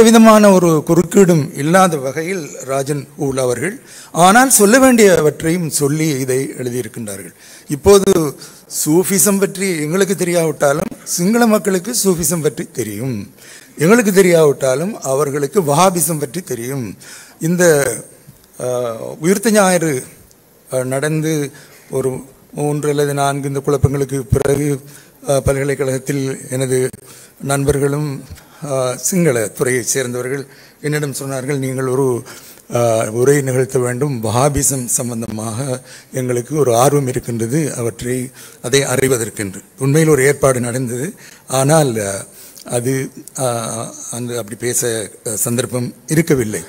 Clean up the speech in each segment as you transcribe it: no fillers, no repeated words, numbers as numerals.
விதமான ஒரு குறுக்கீடும் இல்லாத வகையில் ராஜன் ஊல் அவர்கள் ஆனால் சொல்ல வேண்டியவற்றையும் சொல்லி இதை எழுதியிருக்கின்றார்கள். இப்போது சூஃபிசம் பற்றி எங்களுக்கு தெரியாவிட்டாலும் சிங்கள மக்களுக்கு சூஃபிசம் பற்றி தெரியும், எங்களுக்கு தெரியாவிட்டாலும் அவர்களுக்கு வஹாபிசம் பற்றி தெரியும். இந்த உயிர்த்த ஞாயிறு நடந்து ஒரு 3 அல்லது 4 இந்த குழப்பங்களுக்கு பிறகு பல்கலைக்கழகத்தில் எனது நண்பர்களும் சிங்கள துறையைச் சேர்ந்தவர்கள் என்னிடம் சொன்னார்கள், நீங்கள் ஒரு உரை நிகழ்த்த வேண்டும், வஹாபிசம் சம்பந்தமாக எங்களுக்கு ஒரு ஆர்வம் இருக்கின்றது, அதை அறிவதற்கென்று. உண்மையில் ஒரு ஏற்பாடு நடந்தது, ஆனால் அது அப்படி பேச சந்தர்ப்பம் இருக்கவில்லை.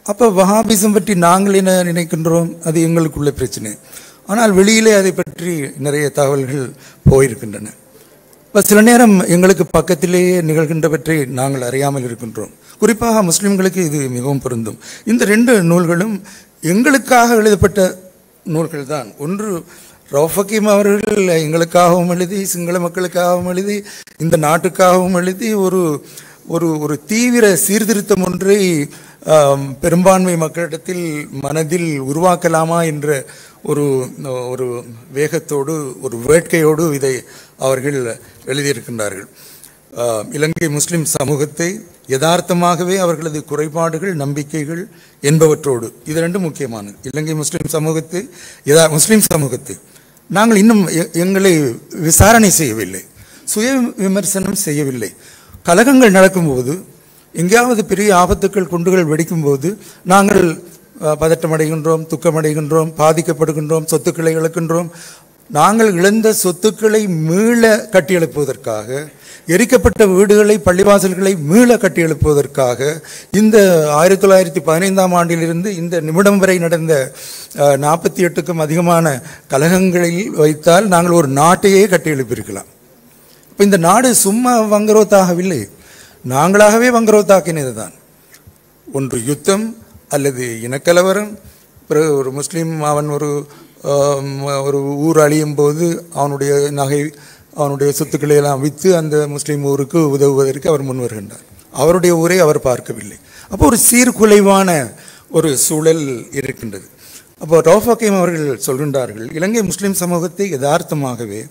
அப்போ வஹாபிசம் பற்றி நாங்கள் என்ன நினைக்கின்றோம், அது எங்களுக்குள்ள பிரச்சனை. ஆனால் வெளியிலே அதை பற்றி நிறைய தகவல்கள் போயிருக்கின்றன. இப்போ சில நேரம் எங்களுக்கு பக்கத்திலேயே நிகழ்கின்றவற்றை நாங்கள் அறியாமல் இருக்கின்றோம். குறிப்பாக முஸ்லிம்களுக்கு இது மிகவும் பொருந்தும். இந்த 2 நூல்களும் எங்களுக்காக எழுதப்பட்ட நூல்கள் தான். ஒன்று ரவுஃப் ஹக்கீம் அவர்கள் எங்களுக்காகவும் எழுதி, சிங்கள மக்களுக்காகவும் எழுதி, இந்த நாட்டுக்காகவும் எழுதி ஒரு தீவிர சீர்திருத்தம் ஒன்றை பெரும்பான்மை மக்களிடத்தில் மனதில் உருவாக்கலாமா என்ற ஒரு வேகத்தோடு ஒரு வேட்கையோடு இதை அவர்கள் எழுதியிருக்கின்றார்கள். இலங்கை முஸ்லிம் சமூகத்தை யதார்த்தமாகவே அவர்களது குறைபாடுகள், நம்பிக்கைகள் என்பவற்றோடு, இது 2 முக்கியமானது. இலங்கை முஸ்லிம் சமூகத்தை நாங்கள் இன்னும் எங்களை விசாரணை செய்யவில்லை, சுய விமர்சனம் செய்யவில்லை. கலகங்கள் நடக்கும்போது, எங்கேயாவது பெரிய ஆபத்துக்கள், குண்டுகள் வெடிக்கும்போது நாங்கள் பதட்டமடைகின்றோம், துக்கமடைகின்றோம், பாதிக்கப்படுகின்றோம், சொத்துக்களை இழக்கின்றோம். நாங்கள் இழந்த சொத்துக்களை மீள கட்டியெழுப்புவதற்காக, எரிக்கப்பட்ட வீடுகளை, பள்ளிவாசல்களை மீள கட்டியெழுப்புவதற்காக இந்த 1915ஆம் ஆண்டிலிருந்து இந்த நிமிடம் வரை நடந்த 48க்கும் அதிகமான கலகங்களில் வைத்தால் நாங்கள் ஒரு நாட்டையே கட்டியெழுப்பியிருக்கலாம். இப்போ இந்த நாடு சும்மா வங்குரோத்தாகவில்லை, நாங்களாகவே வங்குரோத்தாக்கினது தான். ஒன்று யுத்தம் அல்லது இனக்கலவரம். பிறகு ஒரு முஸ்லீம் அவன் ஒரு ஊர் அழியும் போது அவனுடைய நகை, அவனுடைய சொத்துக்களை எல்லாம் விற்று அந்த முஸ்லீம் ஊருக்கு உதவுவதற்கு அவர் முன் வருகின்றார். அவருடைய ஊரை அவர் பார்க்கவில்லை. அப்போ ஒரு சீர்குலைவான ஒரு சூழல் இருக்கின்றது. அப்போ ரவுஃப் ஹக்கீம் அவர்கள் சொல்கின்றார்கள், இலங்கை முஸ்லீம் சமூகத்தை யதார்த்தமாகவே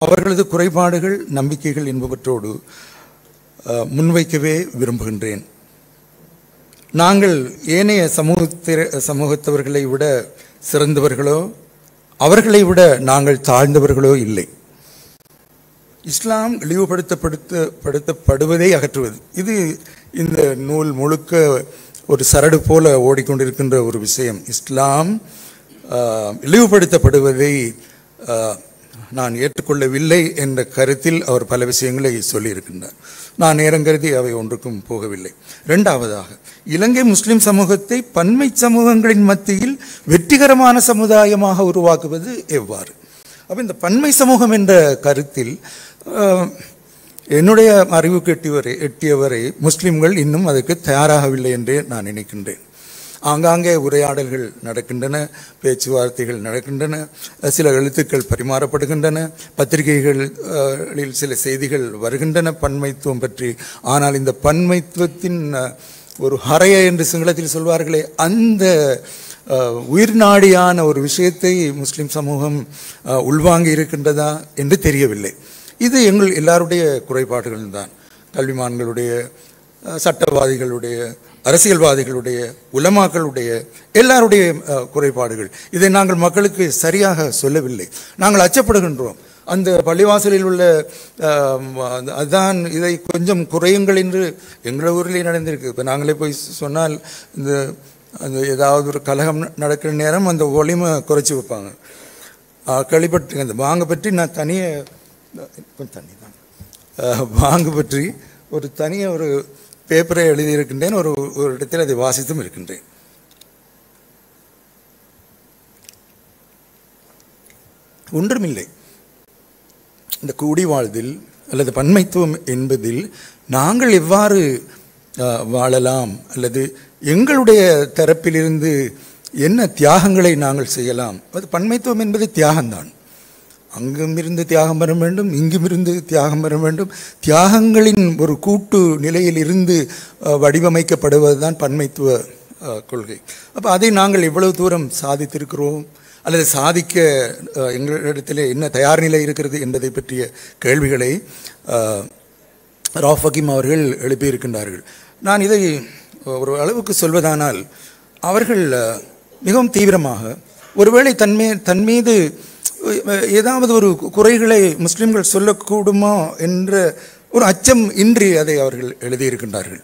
அவர்களது குறைபாடுகள், நம்பிக்கைகள் என்பவற்றோடு முன்வைக்கவே விரும்புகின்றேன். நாங்கள் ஏனைய சமூகத்தவர்களை விட சிறந்தவர்களோ, அவர்களை விட நாங்கள் தாழ்ந்தவர்களோ இல்லை. இஸ்லாம் இழிவுபடுத்தப்படுவதை அகற்றுவது, இது இந்த நூல் முழுக்க ஒரு சரடு போல ஓடிக்கொண்டிருக்கின்ற ஒரு விஷயம். இஸ்லாம் இழிவுபடுத்தப்படுவதை நான் ஏற்றுக்கொள்ளவில்லை என்ற கருத்தில் அவர் பல விஷயங்களை சொல்லியிருக்கின்றார். நான் நேரம் கருதி அவை ஒன்றுக்கும் போகவில்லை. 2வதாக, இலங்கை முஸ்லிம் சமூகத்தை பன்மை சமூகங்களின் மத்தியில் வெற்றிகரமான சமுதாயமாக உருவாக்குவது எவ்வாறு? அப்போ இந்த பன்மை சமூகம் என்ற கருத்தில் என்னுடைய அறிவுக்கு எட்டியவரை முஸ்லிம்கள் இன்னும் அதுக்கு தயாராகவில்லை என்றே நான் நினைக்கின்றேன். ஆங்காங்கே உரையாடல்கள் நடக்கின்றன, பேச்சுவார்த்தைகள் நடக்கின்றன, சில எழுத்துக்கள் பரிமாறப்படுகின்றன, பத்திரிகைகளில் சில செய்திகள் வருகின்றன பன்மைத்துவம் பற்றி. ஆனால் இந்த பன்மைத்துவத்தின் ஒரு ஹரைய என்று சிங்களத்தில் சொல்வார்களே, அந்த உயிர்நாடியான ஒரு விஷயத்தை முஸ்லிம் சமூகம் உள்வாங்கி இருக்கின்றதா என்று தெரியவில்லை. இது எங்கள் எல்லாருடைய குறைபாடுகள் தான். கல்விமான்களுடைய, சட்டவாதிகளுடைய, அரசியல்வாதிகளுடைய, உலமாக்களுடைய, எல்லாருடைய குறைபாடுகள். இதை நாங்கள் மக்களுக்கு சரியாக சொல்லவில்லை. நாங்கள் அச்சப்படுகின்றோம். அந்த பள்ளிவாசலில் உள்ள அதான் இதை கொஞ்சம் குறையுங்கள் என்று எங்கள் ஊரிலே நடந்திருக்கு. இப்போ நாங்களே போய் சொன்னால் அந்த ஏதாவது ஒரு கலகம் நடக்கிற நேரம் அந்த ஒளிமை குறைச்சி வைப்பாங்க. கழிப்பட்டு அந்த வாங்க பற்றி நான் கொஞ்சம் தண்ணி தான் வாங்க பற்றி ஒரு தனியாக ஒரு பேப்பரை எழுதியிருக்கின்றேன். ஒரு இடத்தில் அதை வாசித்தும் இருக்கின்றேன். ஒன்றுமில்லை, இந்த கூடி வாழ்தில் அல்லது பன்மைத்துவம் என்பதில் நாங்கள் எவ்வாறு வாழலாம், அல்லது எங்களுடைய தரப்பிலிருந்து என்ன தியாகங்களை நாங்கள் செய்யலாம். அது பன்மைத்துவம் என்பது தியாகம்தான். அங்கும் இருந்து தியாகம் வர வேண்டும், இங்கும் இருந்து தியாகம் வர வேண்டும். தியாகங்களின் ஒரு கூட்டு நிலையில் இருந்து வடிவமைக்கப்படுவது தான் பன்மைத்துவ கொள்கை. அப்போ அதை நாங்கள் எவ்வளவு தூரம் சாதித்திருக்கிறோம் அல்லது சாதிக்க எங்களிடத்தில் என்ன தயார் நிலை இருக்கிறது என்பதை பற்றிய கேள்விகளை ரவுஃப் ஹக்கீம் அவர்கள் எழுப்பியிருக்கின்றார்கள். நான் இதை ஒரு அளவுக்கு சொல்வதானால், அவர்கள் மிகவும் தீவிரமாக ஒருவேளை தன் மீது ஏதாவது ஒரு குறைகளை முஸ்லிம்கள் சொல்லக்கூடுமா என்ற ஒரு அச்சம் இன்றி அதை அவர்கள் எழுதியிருக்கின்றார்கள்.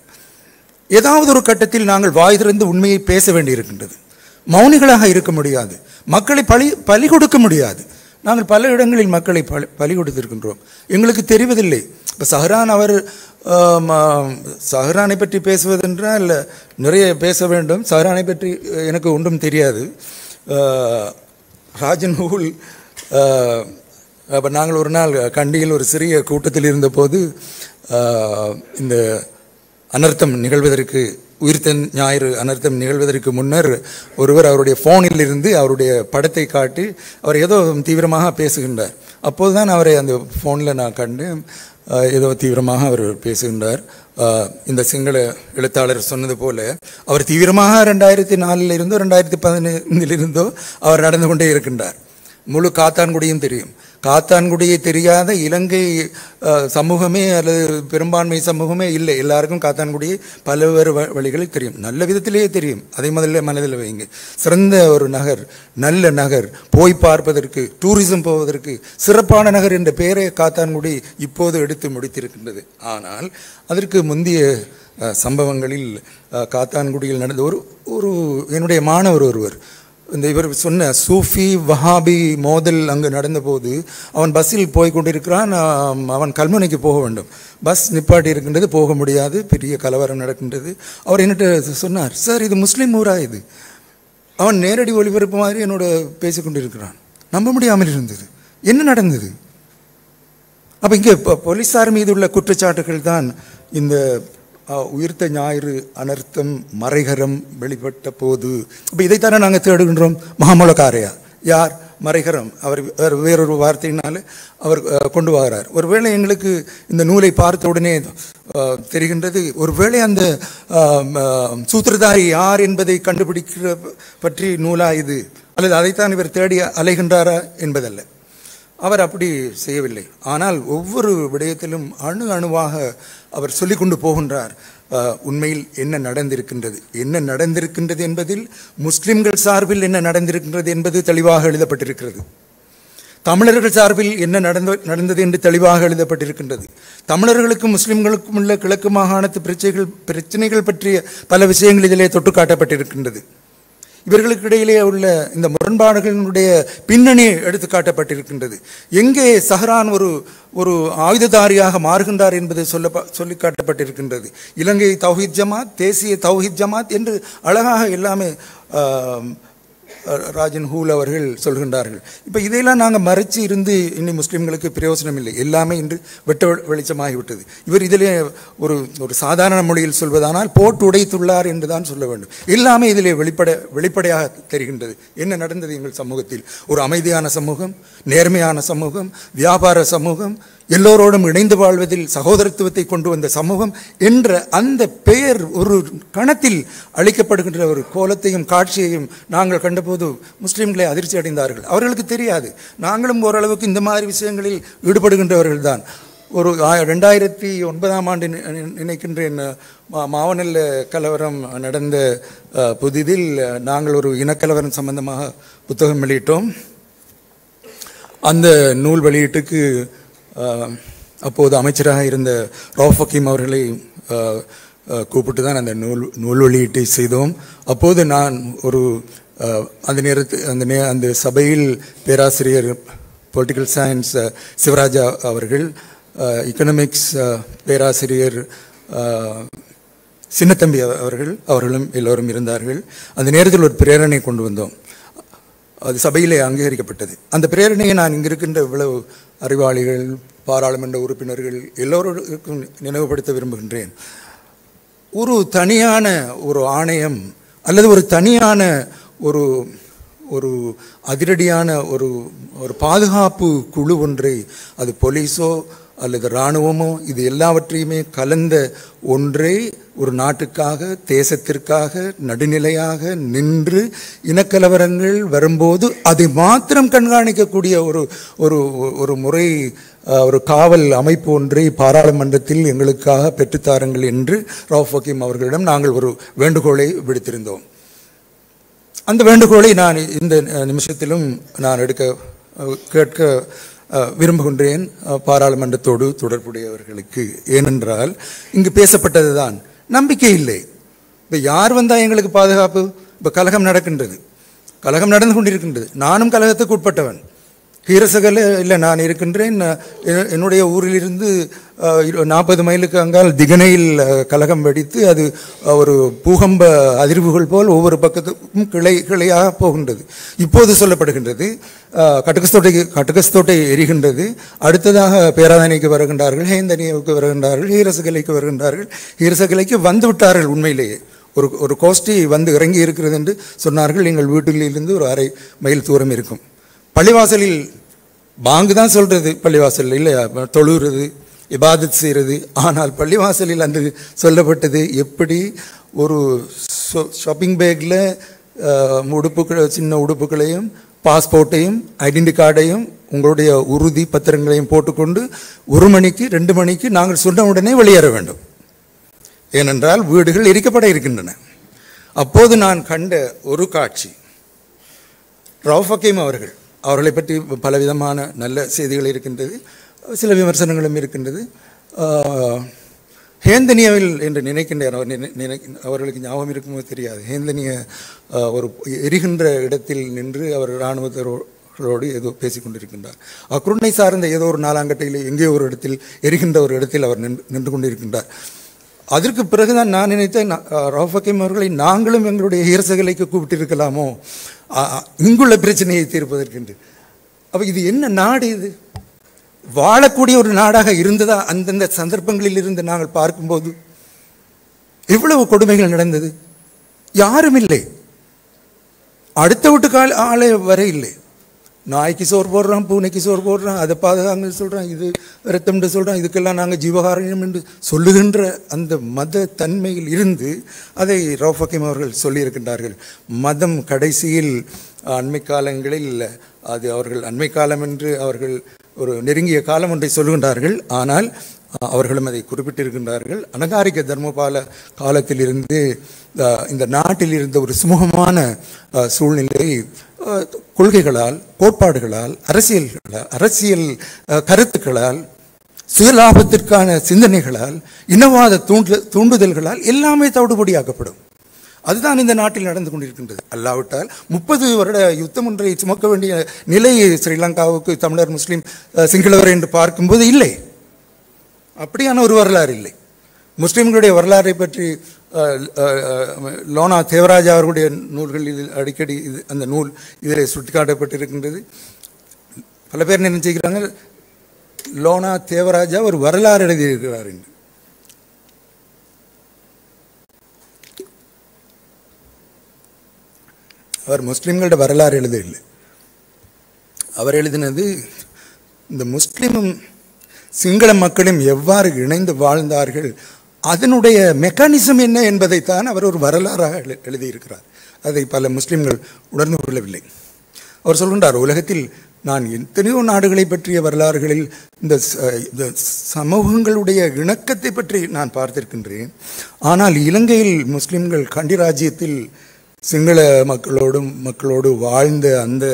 ஏதாவது ஒரு கட்டத்தில் நாங்கள் வாய் திறந்து உண்மையை பேச வேண்டியிருக்கின்றது. மௌனிகளாக இருக்க முடியாது. மக்களை பலி கொடுக்க முடியாது. நாங்கள் பல இடங்களில் மக்களை பலி கொடுத்திருக்கின்றோம். எங்களுக்கு தெரிவதில்லை. இப்போ சஹரானை பற்றி பேசுவதென்றால் நிறைய பேச வேண்டும். சஹரானை பற்றி எனக்கு ஒன்றும் தெரியாது. ராஜன் ஹூல் அப்போ நாங்கள் ஒரு நாள் கண்டியில் ஒரு சிறிய கூட்டத்தில் இருந்தபோது இந்த அனர்த்தம் நிகழ்வதற்கு, உயிர்த்த ஞாயிறு அனர்த்தம் நிகழ்வதற்கு முன்னர் ஒருவர் அவருடைய ஃபோனில் இருந்து அவருடைய படத்தை காட்டி அவர் ஏதோ தீவிரமாக பேசுகின்றார். அப்போது தான் அவரை அந்த ஃபோனில் நான் கண்டு ஏதோ தீவிரமாக அவர் பேசுகின்றார். இந்த சிங்கள எழுத்தாளர் சொன்னது போல அவர் தீவிரமாக 2004 இருந்தோ 2015 அவர் நடந்து கொண்டே இருக்கின்றார். முழு காத்தான்குடியும் தெரியும். காத்தான்குடியை தெரியாத இலங்கை சமூகமே அல்லது பெரும்பான்மை சமூகமே இல்லை. எல்லாருக்கும் காத்தான்குடியை பல்வேறு வழிகளில் தெரியும், நல்ல விதத்திலேயே தெரியும். அதை முதல்ல மனதில் வைங்க. சிறந்த ஒரு நகர், நல்ல நகர், போய் பார்ப்பதற்கு, டூரிசம் போவதற்கு சிறப்பான நகர் என்ற பெயரை காத்தான்குடி இப்போது எடுத்து முடித்திருக்கின்றது. ஆனால் அதற்கு முந்தைய சம்பவங்களில் காத்தான்குடியில் நடந்த ஒரு என்னுடைய மாணவர் ஒருவர், இவர் சொன்ன சூஃபி வஹாபி மோதல் அங்கு நடந்தபோது அவன் பஸ்ஸில் போய் கொண்டிருக்கிறான். அவன் கல்முனைக்கு போக வேண்டும். பஸ் நிப்பாட்டி இருக்கின்றது, போக முடியாது, பெரிய கலவரம் நடக்கின்றது. அவர் என்னிட்ட சொன்னார், சார் இது முஸ்லீம் ஊரா இது? அவன் நேரடி ஒளிபரப்பு மாதிரி என்னோட பேசிக்கொண்டிருக்கிறான். நம்ப முடியாமல் இருந்தது. என்ன நடந்தது? அப்போ இங்கே போலீஸார் மீது உள்ள குற்றச்சாட்டுகள் தான் இந்த உயிர்த்த ஞாயிறு அனர்த்தம் மறைகரம் வெளிப்பட்ட போது. இப்போ இதைத்தானே நாங்கள் தேடுகின்றோம். மகாமொலக்காரையா யார்? மறைகரம். அவர் வேறொரு வார்த்தையினால் அவர் கொண்டு வருகிறார். ஒருவேளை எங்களுக்கு இந்த நூலை பார்த்த உடனே தெரிகின்றது, ஒருவேளை அந்த சூத்திரதாரி யார் என்பதை கண்டுபிடிக்கிற பற்றி நூலா இது, அல்லது அதைத்தான் இவர் தேடி அலைகின்றாரா என்பதல்ல. அவர் அப்படி செய்யவில்லை. ஆனால் ஒவ்வொரு விடயத்திலும் அணுவாக அவர் சொல்லிக் கொண்டு போகின்றார். உண்மையில் என்ன நடந்திருக்கின்றது என்பதில் முஸ்லிம்கள் சார்பில் என்ன நடந்திருக்கின்றது என்பது தெளிவாக எழுதப்பட்டிருக்கிறது. தமிழர்கள் சார்பில் என்ன நடந்தது என்று தெளிவாக எழுதப்பட்டிருக்கின்றது. தமிழர்களுக்கும் முஸ்லிம்களுக்கும் உள்ள கிழக்கு மாகாணத்து பிரச்சனைகள் பற்றிய பல விஷயங்கள் இதிலே தொட்டு காட்டப்பட்டிருக்கின்றது. இவர்களுக்கு இடையிலே உள்ள இந்த முரண்பாடுகளுடைய பின்னணி எடுத்து காட்டப்பட்டிருக்கின்றது. எங்கே சஹரான் ஒரு ஆயுததாரியாக மாறுகின்றார் என்பது சொல்லி காட்டப்பட்டிருக்கின்றது. இலங்கை தௌஹீத் ஜமாத், தேசிய தௌஹீத் ஜமாத் என்று அழகாக எல்லாமே ராஜன் ஹூல் அவர்கள் சொல்கின்றார்கள். இப்போ இதையெல்லாம் நாங்கள் மறைச்சி இருந்து இனி முஸ்லீம்களுக்கு பிரயோசனம் இல்லை. எல்லாமே இன்று வெட்ட வெளிச்சமாகிவிட்டது. இவர் இதிலே ஒரு சாதாரண மொழியில் சொல்வதானால் போட்டு உடைத்துள்ளார் என்று தான் சொல்ல வேண்டும். எல்லாமே இதிலே வெளிப்படையாக தெரிகின்றது. என்ன நடந்தது எங்கள் சமூகத்தில்? ஒரு அமைதியான சமூகம், நேர்மையான சமூகம், வியாபார சமூகம், எல்லோரோடும் இணைந்து வாழ்வதில் சகோதரத்துவத்தை கொண்டு வந்த சமூகம் என்ற அந்த பெயர் ஒரு கணத்தில் அளிக்கப்படுகின்ற ஒரு கோலத்தையும் காட்சியையும் நாங்கள் கண்டபோது முஸ்லீம்களை அதிர்ச்சி அடைந்தார்கள். அவர்களுக்கு தெரியாது. நாங்களும் ஓரளவுக்கு இந்த மாதிரி விஷயங்களில் ஈடுபடுகின்றவர்கள் தான். ஒரு 2009 நினைக்கின்றேன், மாவனல்ல கலவரம் நடந்த புதிதில் நாங்கள் ஒரு இனக்கலவரம் சம்பந்தமாக புத்தகம் வெளியிட்டோம். அந்த நூல் வெளியீட்டுக்கு அப்போது அமைச்சராக இருந்த ரவுஃப் ஹக்கீம் அவர்களை கூப்பிட்டு தான் அந்த நூல் வெளியீட்டை செய்தோம். அப்போது நான் அந்த சபையில் பேராசிரியர் பொலிட்டிக்கல் சயின்ஸ் சிவராஜா அவர்கள், எக்கனாமிக்ஸ் பேராசிரியர் சின்னத்தம்பி அவர்களும் எல்லோரும் இருந்தார்கள். அந்த நேரத்தில் ஒரு பிரேரணை கொண்டு வந்தோம். அது சபையிலே அங்கீகரிக்கப்பட்டது. அந்த பிரேரணையை நான் இங்கிருக்கின்ற இவ்வளவு அறிவாளிகள், பாராளுமன்ற உறுப்பினர்கள் எல்லோருக்கும் நினைவுபடுத்த விரும்புகின்றேன். ஒரு தனியான ஒரு ஆணையம் அல்லது ஒரு தனியான ஒரு அதிரடியான ஒரு ஒரு பாதுகாப்பு குழு ஒன்றை, அது போலீஸோ அல்லது இராணுவமோ, இது எல்லாவற்றையுமே கலந்த ஒன்றை ஒரு நாட்டுக்காக, தேசத்திற்காக நடுநிலையாக நின்று இனக்கலவரங்கள் வரும்போது அதை மாத்திரம் கண்காணிக்கக்கூடிய ஒரு ஒரு ஒரு முறை, ஒரு காவல் அமைப்பு ஒன்றை பாராளுமன்றத்தில் எங்களுக்காக பெற்றுத்தாருங்கள் என்று ரவுஃப் ஹக்கீம் அவர்களிடம் நாங்கள் ஒரு வேண்டுகோளை விடுத்திருந்தோம். அந்த வேண்டுகோளை நான் இந்த நிமிஷத்திலும் நான் கேட்க விரும்புகின்றேன் பாராளுமன்றத்தோடு தொடர்புடையவர்களுக்கு. ஏனென்றால் இங்கு பேசப்பட்டது தான் நம்பிக்கை இல்லை. இப்போ யார் வந்தால் எங்களுக்கு பாதுகாப்பு? இப்போ கலகம் நடக்கின்றது, கலகம் நடந்து கொண்டிருக்கின்றது. நானும் கலகத்துக்கு உட்பட்டவன். ஹீரசகல இல்லை, நான் இருக்கின்றேன். என்னுடைய ஊரிலிருந்து 40 மைலுக்கு அங்கால் திகனையில் கலகம் வெடித்து அது ஒரு பூகம்ப அதிர்வுகள் போல் ஒவ்வொரு பக்கத்துக்கும் கிளையாக போகின்றது. இப்போது சொல்லப்படுகின்றது கட்டுகஸ்தோட்டை எரிகின்றது. அடுத்ததாக பேராதனைக்கு வருகின்றார்கள், ஹேந்தனியாவுக்கு வருகின்றார்கள், ஹீரசகலைக்கு வருகின்றார்கள். ஹீரசகலைக்கு வந்து விட்டார்கள். உண்மையிலேயே ஒரு கோஷ்டி வந்து இறங்கி இருக்கிறது என்று சொன்னார்கள். எங்கள் வீட்டிலிருந்து ஒரு 1/2 மைல் தூரம் இருக்கும். பள்ளிவாசலில் பாங்கு தான் சொல்கிறது, பள்ளிவாசலில் இல்லையா, தொழுகிறது, இபாதத் செய்கிறது. ஆனால் பள்ளிவாசலில் அந்த சொல்லப்பட்டது எப்படி ஒரு ஷாப்பிங் பேக்கில் சின்ன உடுப்புகளையும் பாஸ்போர்ட்டையும் ஐடென்டி கார்டையும் உங்களுடைய உறுதி பத்திரங்களையும் போட்டுக்கொண்டு 1 மணிக்கு 2 மணிக்கு நாங்கள் சொன்ன உடனே வெளியேற வேண்டும். ஏனென்றால் வீடுகள் எரிக்கப்பட இருக்கின்றன. அப்போது நான் கண்ட ஒரு காட்சி, ரவுஃப் ஹக்கீம் அவர்களை பற்றி பலவிதமான நல்ல செய்திகள் இருக்கின்றது, சில விமர்சனங்களும் இருக்கின்றது. ஹேந்தனியாவில் என்று நினைக்கின்றார். அவர்களுக்கு ஞாபகம் இருக்குமோ தெரியாது. ஹேந்தனிய ஒரு எரிகின்ற இடத்தில் நின்று அவர் இராணுவத்தரோடு ஏதோ பேசி கொண்டிருக்கின்றார். அக்குருணை சார்ந்த ஏதோ ஒரு 4ஆங்கட்டையில் எங்கேயோ ஒரு இடத்தில் எரிகின்ற ஒரு இடத்தில் அவர் நின்று கொண்டிருக்கின்றார். அதற்கு பிறகுதான் நான் நினைத்தேன், ரவுஃப் ஹக்கீம் அவர்களை நாங்களும் எங்களுடைய ஹீரசகலைக்கு கூப்பிட்டிருக்கலாமோ இங்குள்ள பிரச்சனையை தீர்ப்பதற்கென்று. அப்போ இது என்ன நாடு? இது வாழக்கூடிய ஒரு நாடாக இருந்ததா? அந்தந்த சந்தர்ப்பங்களில் இருந்து நாங்கள் பார்க்கும்போது எவ்வளவு கொடுமைகள் நடந்தது. யாரும் இல்லை, அடுத்த வீட்டு ஆளே வர இல்லை. நாய்க்கு சோறு போடுறான், பூனைக்கு சோறு போடுறான், அதை பாதுகாங்க சொல்கிறான், இது ரத்தம்னு சொல்கிறான், இதுக்கெல்லாம் நாங்கள் ஜீவகாரண்யம் என்று சொல்லுகின்ற அந்த மத தன்மையில் இருந்து அதை ரவுஃப் ஹக்கீம் அவர்கள் சொல்லியிருக்கின்றார்கள். மதம் கடைசியில் அண்மை காலங்களில் அது அவர்கள் அண்மை காலம் என்று அவர்கள் ஒரு நெருங்கிய காலம் ஒன்றை சொல்லுகின்றார்கள். ஆனால் அவர்களும் அதை குறிப்பிட்டிருக்கின்றார்கள். அனகாரிக தர்மபால காலத்திலிருந்து இந்த நாட்டில் இருந்த ஒரு சுமூகமான சூழ்நிலை கொள்கைகளால், கோட்பாடுகளால், அரசியல் கருத்துக்களால், சுயலாபத்திற்கான சிந்தனைகளால், இனவாத தூண்டுதல்களால் எல்லாமே தவிடுபடியாக்கப்படும். அதுதான் இந்த நாட்டில் நடந்து கொண்டிருக்கின்றது. அல்லாவிட்டால் 30 வருட யுத்தம் ஒன்றை சுமக்க வேண்டிய நிலை ஸ்ரீலங்காவுக்கு தமிழர், முஸ்லீம், சிங்களவர் என்று பார்க்கும்போது இல்லை. அப்படியான ஒரு வரலாறு இல்லை. முஸ்லீம்களுடைய வரலாறை பற்றி லோனா தேவராஜா அவர்களுடைய நூல்களில் அடிக்கடி அந்த நூல் இதில் சுட்டிக்காட்டப்பட்டிருக்கின்றது. பல பேர் நினைச்சுக்கிறாங்க லோனா தேவராஜா ஒரு வரலாறு எழுதியிருக்கிறார் என்று. அவர் முஸ்லீம்களோட வரலாறு எழுதவில்லை. அவர் எழுதினது இந்த முஸ்லீமும் சிங்கள மக்களும் எவ்வாறு இணைந்து வாழ்ந்தார்கள், அதனுடைய மெக்கானிசம் என்ன என்பதைத்தான் அவர் ஒரு வரலாறாக எழுதியிருக்கிறார். அதை பல முஸ்லீம்கள் உணர்ந்து கொள்ளவில்லை. அவர் சொல்கின்றார், உலகத்தில் நான் எத்தனையோ நாடுகளை பற்றிய வரலாறுகளில் இந்த சமூகங்களுடைய இணக்கத்தை பற்றி நான் பார்த்திருக்கின்றேன். ஆனால் இலங்கையில் முஸ்லீம்கள் கண்டி ராஜ்யத்தில் சிங்கள மக்களோடு வாழ்ந்த அந்த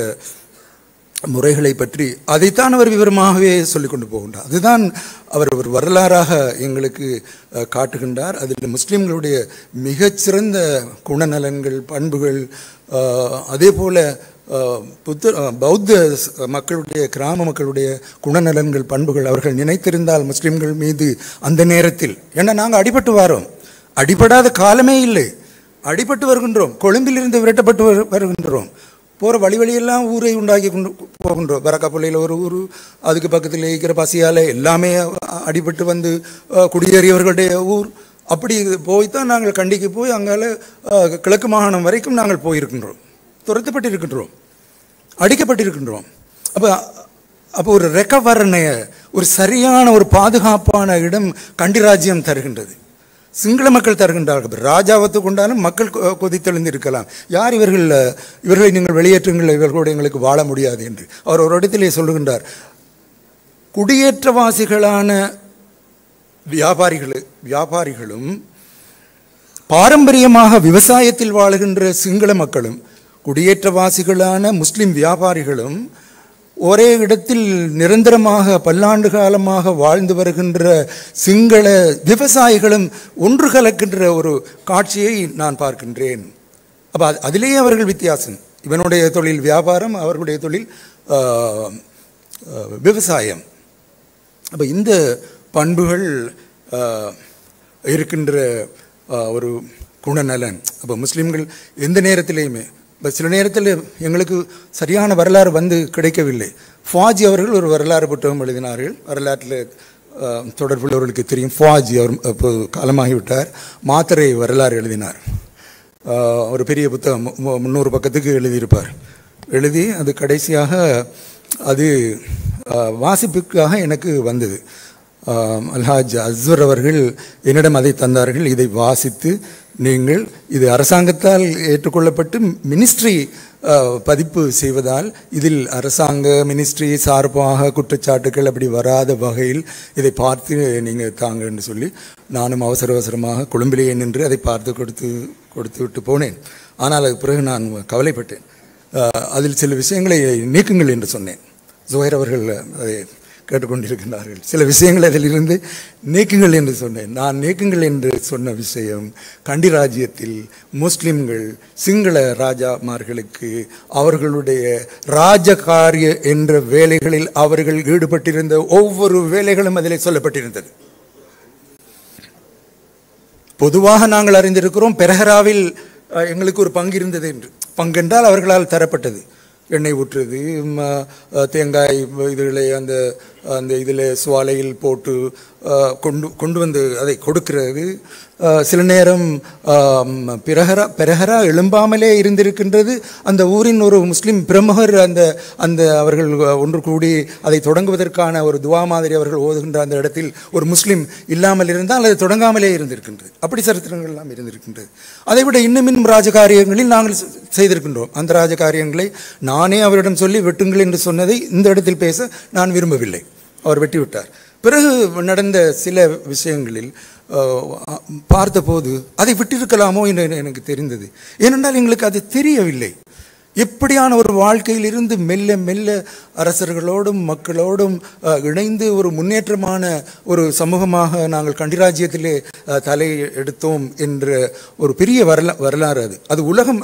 முறைகளை பற்றி அதைத்தான் அவர் விவரமாகவே சொல்லிக் கொண்டு போகின்றார். அதுதான் அவர் ஒரு வரலாறாக எங்களுக்கு காட்டுகின்றார். அதில் முஸ்லீம்களுடைய மிகச்சிறந்த குணநலன்கள், பண்புகள், அதே போல பௌத்த மக்களுடைய, கிராம மக்களுடைய குணநலன்கள், பண்புகள் அவர்கள் நினைத்திருந்தால் முஸ்லீம்கள் மீது அந்த நேரத்தில், ஏன்னா நாங்கள் அடிபட்டு வாரோம், அடிபடாத காலமே இல்லை, அடிபட்டு வருகின்றோம், கொழும்பிலிருந்து விரட்டப்பட்டு வருகின்றோம், போகிற வழியெல்லாம் ஊரை உண்டாக்கி கொண்டு போகின்றோம். வரக்காப்பள்ளியில் ஒரு ஊர், அதுக்கு பக்கத்தில் இருக்கிற பசியால் எல்லாமே அடிபட்டு வந்து குடியேறியவர்களுடைய ஊர். அப்படி போய்த்தான் நாங்கள் கண்டிக்கு போய் அங்கால கிழக்கு மாகாணம் வரைக்கும் நாங்கள் போயிருக்கின்றோம், துரத்தப்பட்டு இருக்கின்றோம். அடிக்கப்பட்டிருக்கின்றோம். அப்போ ஒரு ரெக்கவரணைய, ஒரு சரியான ஒரு பாதுகாப்பான இடம் கண்டி ராஜ்யம் தருகின்றது. சிங்கள மக்கள் தருகின்றார்கள். ராஜாவத்து கொண்டாலும் மக்கள் கொதித்தெழுந்து இருக்கலாம். யார் இவர்களை நீங்கள் வெளியேற்றுங்கள், இவர்களோடு எங்களுக்கு வாழ முடியாது என்று அவர் ஒரு இடத்திலே சொல்லுகின்றார். குடியேற்றவாசிகளான வியாபாரிகளும் பாரம்பரியமாக விவசாயத்தில் வாழுகின்ற சிங்கள மக்களும் குடியேற்றவாசிகளான முஸ்லிம் வியாபாரிகளும் ஒரே இடத்தில் நிரந்தரமாக பல்லாண்டு காலமாக வாழ்ந்து வருகின்ற சிங்கள விவசாயிகளும் ஒன்று கலக்கின்ற ஒரு காட்சியை நான் பார்க்கின்றேன். அப்போ அதிலேயே அவர்கள் வித்தியாசம். இவனுடைய தொழில் வியாபாரம், அவர்களுடைய தொழில் விவசாயம். அப்போ இந்த பண்புகள் இருக்கின்ற ஒரு குணநலன். அப்போ முஸ்லீம்கள் எந்த நேரத்திலேயுமே, சில நேரத்தில் எங்களுக்கு சரியான வரலாறு வந்து கிடைக்கவில்லை. ஃபாஜி அவர்கள் ஒரு வரலாறு புத்தகம் எழுதினார்கள். வரலாற்றில் தொடர்புள்ளவர்களுக்கு தெரியும். ஃபாஜி அவர் இப்போது காலமாகிவிட்டார். மாத்திரை வரலாறு எழுதினார். ஒரு பெரிய புத்தகம் 300 பக்கத்துக்கு எழுதியிருப்பார். எழுதி அது கடைசியாக அது வாசிப்புக்காக எனக்கு வந்தது. அல்ஹாஜ் அஸ்வர் அவர்கள் என்னிடம் அதை தந்தார்கள். இதை வாசித்து நீங்கள் இது அரசாங்கத்தால் ஏற்றுக்கொள்ளப்பட்டு மினிஸ்ட்ரி பதிப்பு செய்வதால் இதில் அரசாங்க மினிஸ்ட்ரி சார்பாக குற்றச்சாட்டுகள் அப்படி வராத வகையில் இதை பார்த்து நீங்கள் தாங்க என்று சொல்லி நானும் அவசரமாக கொழும்பிலேயே நின்று அதை பார்த்து கொடுத்து விட்டு போனேன். ஆனால் அதுக்கு பிறகு நான் கவலைப்பட்டேன். அதில் சில விஷயங்களை நீக்குங்கள் என்று சொன்னேன். ஜுஹைர் அவர்கள் அதை கேட்டுக்கொண்டிருக்கிறார்கள். சில விஷயங்கள் அதிலிருந்து நீக்குங்கள் என்று சொன்னேன். நான் நீக்குங்கள் என்று சொன்ன விஷயம், கண்டி ராஜ்யத்தில் முஸ்லிம்கள் சிங்கள ராஜாமார்களுக்கு அவர்களுடைய ராஜகாரிய என்ற வேலைகளில் அவர்கள் ஈடுபட்டிருந்த ஒவ்வொரு வேலைகளும் அதிலே சொல்லப்பட்டிருந்தது. பொதுவாக நாங்கள் அறிந்திருக்கிறோம், பெரஹராவில் எங்களுக்கு ஒரு பங்கு இருந்தது என்று. பங்கென்றால் அவர்களால் தரப்பட்டது. எண்ணெய் ஊற்றுறது, தேங்காய் இதுகளை அந்த இதில் சுவாலையில் போட்டு கொண்டு வந்து அதை கொடுக்கிறது. சில நேரம் பெரஹரா எழும்பாமலே இருந்திருக்கின்றது. அந்த ஊரின் ஒரு முஸ்லீம் பிரமுகர் அந்த அவர்கள் ஒன்று கூடி அதை தொடங்குவதற்கான ஒரு துவா மாதிரி அவர்கள் ஓதுகின்ற அந்த இடத்தில் ஒரு முஸ்லீம் இல்லாமல் இருந்தால் அது தொடங்காமலே இருந்திருக்கின்றது. அப்படி சரித்திரங்கள் எல்லாம் இருந்திருக்கின்றது. அதைவிட இன்னும் ராஜகாரியங்களில் நாங்கள் செய்திருக்கின்றோம். அந்த ராஜகாரியங்களை நானே அவரிடம் சொல்லி வெட்டுங்கள் என்று சொன்னதை இந்த இடத்தில் பேச நான் விரும்பவில்லை. அவர் வெட்டிவிட்டார். பிறகு நடந்த சில விஷயங்களில் பார்த்தபோது அதை விட்டிருக்கலாமோ என்று எனக்கு தெரிந்தது. ஏனென்றால் எங்களுக்கு அது தெரியவில்லை. எப்படியான ஒரு வாழ்க்கையில் இருந்து மெல்ல மெல்ல அரசர்களோடும் மக்களோடும் இணைந்து ஒரு முன்னேற்றமான ஒரு சமூகமாக நாங்கள் கண்டிராஜ்யத்திலே தலை எடுத்தோம் என்ற ஒரு பெரிய வரலாறு அது உலகம்.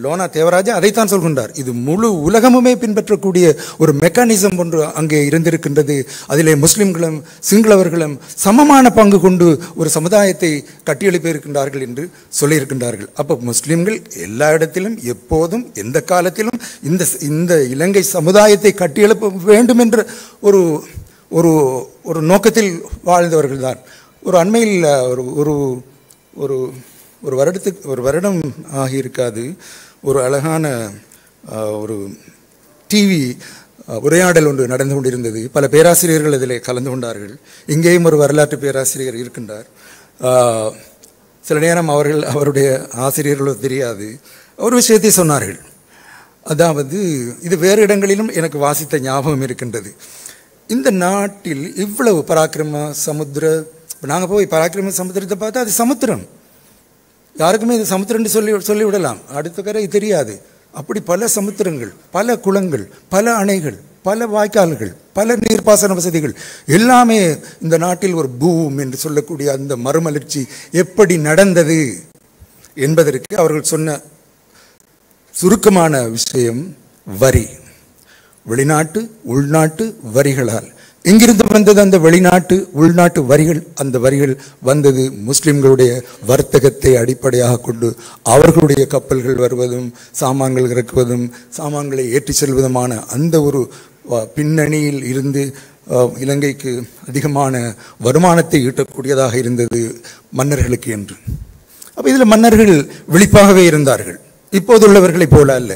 லோனா தேவராஜா அதைத்தான் சொல்கின்றார். இது முழு உலகமுமே பின்பற்றக்கூடிய ஒரு மெக்கானிசம் ஒன்று அங்கே இருந்திருக்கின்றது. அதிலே முஸ்லிம்களும் சிங்களவர்களும் சமமான பங்கு கொண்டு ஒரு சமுதாயத்தை கட்டியெழுப்பியிருக்கின்றார்கள் என்று சொல்லியிருக்கின்றார்கள். அப்போ முஸ்லிம்கள் எல்லா இடத்திலும் எப்போதும் எந்த காலத்திலும் இந்த இலங்கை சமுதாயத்தை கட்டியெழுப்ப வேண்டும் என்ற ஒரு ஒரு ஒரு நோக்கத்தில் வாழ்ந்தவர்கள் தான். ஒரு அண்மையில் ஒரு ஒரு ஒரு வருடம் ஆகியிருக்காது, ஒரு அழகான ஒரு டிவி உரையாடல் ஒன்று நடந்து கொண்டிருந்தது. பல பேராசிரியர்கள் அதில் கலந்து கொண்டார்கள். இங்கேயும் ஒரு வரலாற்று பேராசிரியர் இருக்கின்றார். சில நேரம் அவருடைய ஆசிரியர்களோ தெரியாது, ஒரு விஷயத்தை சொன்னார்கள். அதாவது இது வேறு இடங்களிலும் எனக்கு வாசித்த ஞாபகம் இருக்கின்றது. இந்த நாட்டில் இவ்வளவு பராக்கிரம சமுத்திர, நாங்கள் போய் பராக்கிரம சமுத்திரத்தை பார்த்தா அது சமுத்திரம், யாருக்குமே இது சமுத்திரம்னு சொல்லிவிடலாம், அடுத்த கரை தெரியாது. அப்படி பல சமுத்திரங்கள், பல குளங்கள், பல அணைகள், பல வாய்க்கால்கள், பல நீர்ப்பாசன வசதிகள் எல்லாமே இந்த நாட்டில் ஒரு பூம் என்று சொல்லக்கூடிய அந்த மறுமலர்ச்சி எப்படி நடந்தது என்பதற்கு அவர்கள் சொன்ன சுருக்கமான விஷயம் வரி. வெளிநாட்டு உள்நாட்டு வரிகளால் எங்கிருந்து வந்தது அந்த வெளிநாட்டு உள்நாட்டு வரிகள்? அந்த வரிகள் வந்தது முஸ்லிம்களுடைய வர்த்தகத்தை அடிப்படையாக கொண்டு அவர்களுடைய கப்பல்கள் வருவதும் சாமான்கள் இறக்குவதும் சாமான்களை ஏற்றி செல்வதுமான அந்த ஒரு பின்னணியில் இருந்து இலங்கைக்கு அதிகமான வருமானத்தை ஈட்டக்கூடியதாக இருந்தது மன்னர்களுக்கு என்று. அப்போ இதில் மன்னர்கள் விழிப்பாகவே இருந்தார்கள். இப்போதுள்ளவர்களைப் போல அல்ல.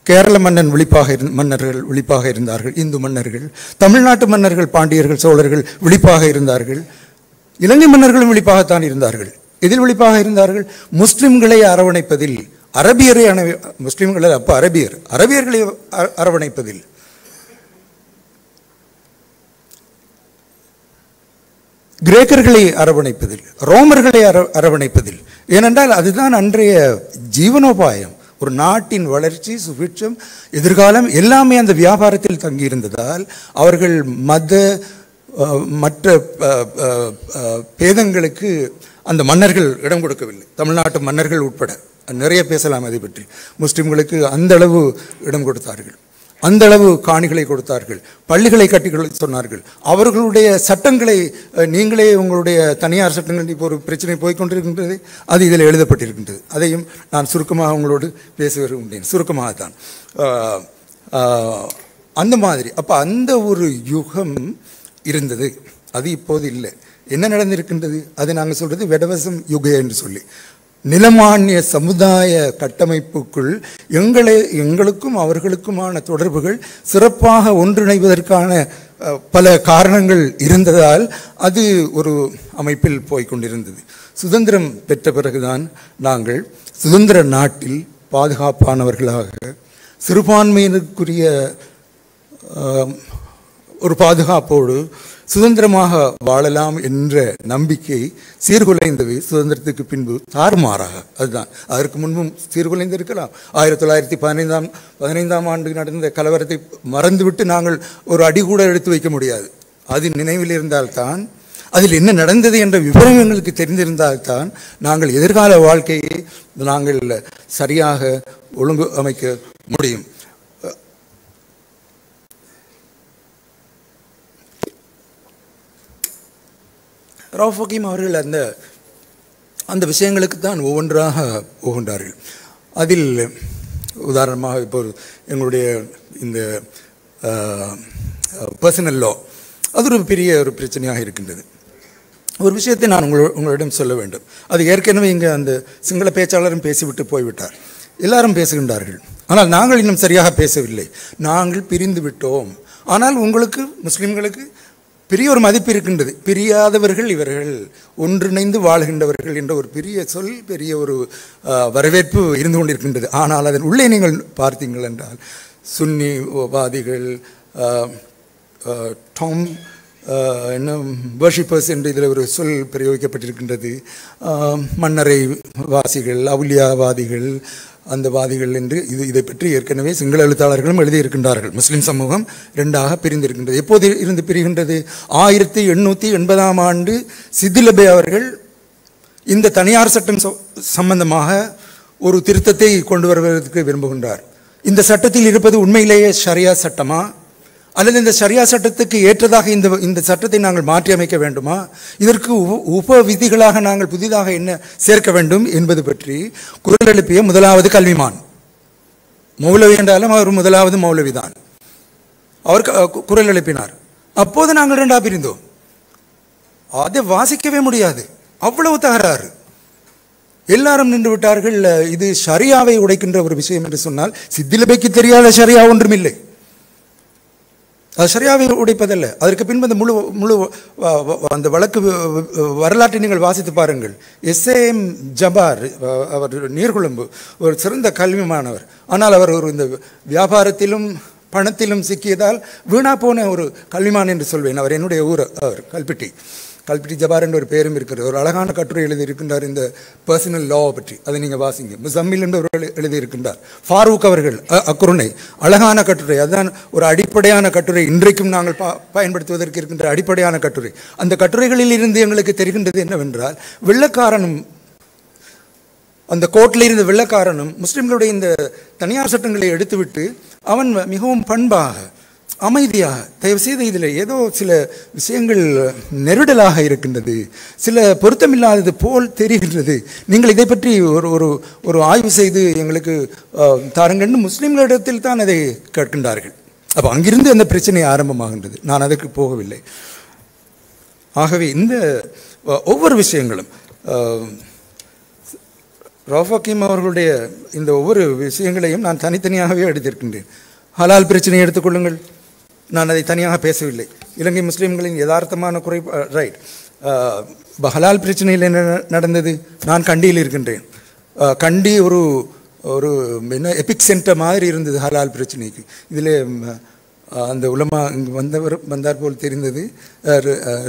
கேரள மன்னர்கள் விழிப்பாக இருந்தார்கள், இந்து மன்னர்கள். தமிழ்நாட்டு மன்னர்கள், பாண்டியர்கள், சோழர்கள் விழிப்பாக இருந்தார்கள். இலங்கை மன்னர்களும் விழிப்பாகத்தான் இருந்தார்கள். எதில் விழிப்பாக இருந்தார்கள்? முஸ்லிம்களை அரவணைப்பதில். முஸ்லிம்களை அப்போ அரபியர்களை அரவணைப்பதில். கிரேக்கர்களை அரவணைப்பதில், ரோமர்களை அரவணைப்பதில். ஏனென்றால் அதுதான் அன்றைய ஜீவனோபாயம். ஒரு நாட்டின் வளர்ச்சி, சுபிட்சம், எதிர்காலம் எல்லாமே அந்த வியாபாரத்தில் தங்கியிருந்ததால் அவர்கள் மற்ற பேதங்களுக்கு அந்த மன்னர்கள் இடம் கொடுக்கவில்லை. தமிழ்நாட்டு மன்னர்கள் உட்பட நிறைய பேசலாம் அதை பற்றி. முஸ்லிம்களுக்கு அந்த அளவு இடம் கொடுத்தார்கள், அந்த அளவு காணிகளை கொடுத்தார்கள், பள்ளிகளை கட்டி சொன்னார்கள். அவர்களுடைய சட்டங்களை நீங்களே உங்களுடைய தனியார் சட்டங்கள் இப்போ ஒரு பிரச்சனை போய்கொண்டிருக்கின்றது, அது இதில் எழுதப்பட்டிருக்கின்றது. அதையும் நான் சுருக்கமாக உங்களோடு பேச விரும்புகிறேன். சுருக்கமாகத்தான் அந்த மாதிரி. அப்போ அந்த ஒரு யுகம் இருந்தது, அது இப்போது இல்லை. என்ன நடந்திருக்கின்றது? அது நாங்கள் சொல்கிறது வெடவசம் யுக என்று சொல்லி. நிலமானிய சமுதாய கட்டமைப்புக்குள் எங்களுக்கும் அவர்களுக்குமான தொடர்புகள் சிறப்பாக ஒன்றிணைவதற்கான பல காரணங்கள் இருந்ததால் அது ஒரு அமைப்பில் போய்கொண்டிருந்தது. சுதந்திரம் பெற்ற பிறகுதான் நாங்கள் சுதந்திர நாட்டில் பாதுகாப்பானவர்களாக, சிறுபான்மையினருக்குரிய ஒரு பாதுகாப்போடு சுதந்திரமாக வாழலாம் என்ற நம்பிக்கை சீர்குலைந்தது. சுதந்திரத்துக்கு பின்பு தாறுமாறாக. அதுதான், அதற்கு முன்பும் சீர்குலைந்திருக்கலாம். 1915ஆம் ஆண்டு நடந்த கலவரத்தை மறந்துவிட்டு நாங்கள் ஒரு அடி கூட எடுத்து வைக்க முடியாது. அது நினைவில் இருந்தால்தான், அதில் என்ன நடந்தது என்ற விவரம் எங்களுக்கு தெரிந்திருந்தால்தான் நாங்கள் எதிர்கால வாழ்க்கையை நாங்கள் சரியாக ஒழுங்கு அமைக்க முடியும். ரவுஃப் ஹக்கீம் அவர்கள் அந்த விஷயங்களுக்கு தான் ஒவ்வொன்றாக போகின்றார்கள். அதில் உதாரணமாக இப்போ எங்களுடைய இந்த பர்சனல் லா, அது ஒரு பெரிய ஒரு பிரச்சனையாக இருக்கின்றது. ஒரு விஷயத்தை நான் உங்களிடம் சொல்ல வேண்டும். அது ஏற்கனவே இங்கே அந்த சிங்கள பேச்சாளரும் பேசிவிட்டு போய்விட்டார். எல்லாரும் பேசுகின்றார்கள், ஆனால் நாங்கள் இன்னும் சரியாக பேசவில்லை. நாங்கள் பிரிந்து விட்டோம். ஆனால் உங்களுக்கு முஸ்லிம்களுக்கு பெரிய ஒரு மதிப்பு இருக்கின்றது. பிரியாதவர்கள் இவர்கள், ஒன்றிணைந்து வாழ்கின்றவர்கள் என்ற ஒரு பெரிய சொல், பெரிய ஒரு வரவேற்பு இருந்து கொண்டிருக்கின்றது. ஆனால் அதன் உள்ளே நீங்கள் பார்த்தீங்கள் என்றால் சுன்னிவாதிகள், டாம் என்ன வர்ஷிப்பர்ஸ் என்று இதில் ஒரு சொல் பிரயோகிக்கப்பட்டிருக்கின்றது. மன்னரை வாசிகள், அவுலியாவாதிகள், அந்த வாதிகள் என்று இதை பற்றி ஏற்கனவே சிங்கள எழுத்தாளர்களும் எழுதியிருக்கின்றார்கள். முஸ்லிம் சமூகம் ரெண்டாக பிரிந்திருக்கின்றது. எப்போது இருந்து பிரிகின்றது? 1880ஆம் ஆண்டு சித்திலபே அவர்கள் இந்த தனியார் சட்டம் சம்பந்தமாக ஒரு திருத்தத்தை கொண்டு வருவதற்கு விரும்புகின்றார். இந்த சட்டத்தில் இருப்பது உண்மையிலேயே ஷரியா சட்டமா, அல்லது இந்த ஷரியா சட்டத்துக்கு ஏற்றதாக இந்த சட்டத்தை நாங்கள் மாற்றி அமைக்க வேண்டுமா, இதற்கு உப விதிகளாக நாங்கள் புதிதாக என்ன சேர்க்க வேண்டும் என்பது பற்றி குரல் எழுப்பிய முதலாவது கல்விமான். மௌலவி என்றாலும் அவர் முதலாவது மௌலவிதான். அவர் குரல் எழுப்பினார். அப்போது நாங்கள் ரெண்டா பிரிந்தோம். அதை வாசிக்கவே முடியாது, அவ்வளவு தகராறு. எல்லாரும் நின்று விட்டார்கள். இது ஷரியாவை உடைக்கின்ற ஒரு விஷயம் என்று சொன்னால் சித்திலபைக்கு தெரியாத ஷரியா ஒன்றும் இல்லை. அது ஷரியாவை உடைப்பதல்ல. அதற்கு பின்பு அந்த முழு அந்த வழக்கு வரலாற்றை நீங்கள் வாசித்து பாருங்கள். எஸ்ஏஎம் ஜபார், அவர் நீர்குழம்பு, ஒரு சிறந்த கல்விமானவர். ஆனால் அவர் ஒரு இந்த வியாபாரத்திலும் பணத்திலும் சிக்கியதால் வீணா போன ஒரு கல்விமான் என்று சொல்வேன். அவர் என்னுடைய ஊர், அவர் கல்பிட்டி ஜபார் என்ற ஒரு பேரும் இருக்கிறது. ஒரு அழகான கட்டுரை எழுதியிருக்கின்றார் இந்த பர்சனல் லா பற்றி. அதை நீங்கள் வாசிங்க. முசம்மில் என்று ஒரு எழுதியிருக்கின்றார். ஃபாரூக் அவர்கள் அக்குருணை, அழகான கட்டுரை. அதுதான் ஒரு அடிப்படையான கட்டுரை, இன்றைக்கும் நாங்கள் பயன்படுத்துவதற்கு இருக்கின்ற அடிப்படையான கட்டுரை. அந்த கட்டுரைகளில் இருந்து எங்களுக்கு தெரிகின்றது என்னவென்றால், வெள்ளக்காரனும் அந்த கோர்ட்டில் இருந்த வெள்ளக்காரனும் முஸ்லிம்களுடைய இந்த தனியார் சட்டங்களை எடுத்துவிட்டு அவன் மிகவும் பண்பாக, அமைதியாக, தயவுசெய்து இதில் ஏதோ சில விஷயங்கள் நெருடலாக இருக்கின்றது, சில பொருத்தமில்லாதது போல் தெரிகின்றது, நீங்கள் இதை பற்றி ஒரு ஆய்வு செய்து எங்களுக்கு தாருங்கன்னு முஸ்லிம்களிடத்தில் தான் அதை கேட்கின்றார்கள். அப்போ அங்கிருந்து அந்த பிரச்சனை ஆரம்பமாகின்றது. நான் அதற்கு போகவில்லை. ஆகவே இந்த ஒவ்வொரு விஷயங்களும் ரவுஃப் ஹக்கீம் அவர்களுடைய இந்த ஒவ்வொரு விஷயங்களையும் நான் தனித்தனியாகவே எடுத்திருக்கின்றேன். ஹலால் பிரச்சனையை எடுத்துக்கொள்ளுங்கள், நான் அதை தனியாக பேசவில்லை. இலங்கை முஸ்லீம்களின் யதார்த்தமான ரைட். ஹலால் பிரச்சனையில் என்ன நடந்தது? நான் கண்டியில் இருக்கின்றேன். கண்டி ஒரு ஒரு என்ன எபிக் சென்டர் மாதிரி இருந்தது ஹலால் பிரச்சனைக்கு. இதில் அந்த உலமா இங்கு வந்தார் போல் தெரிந்தது.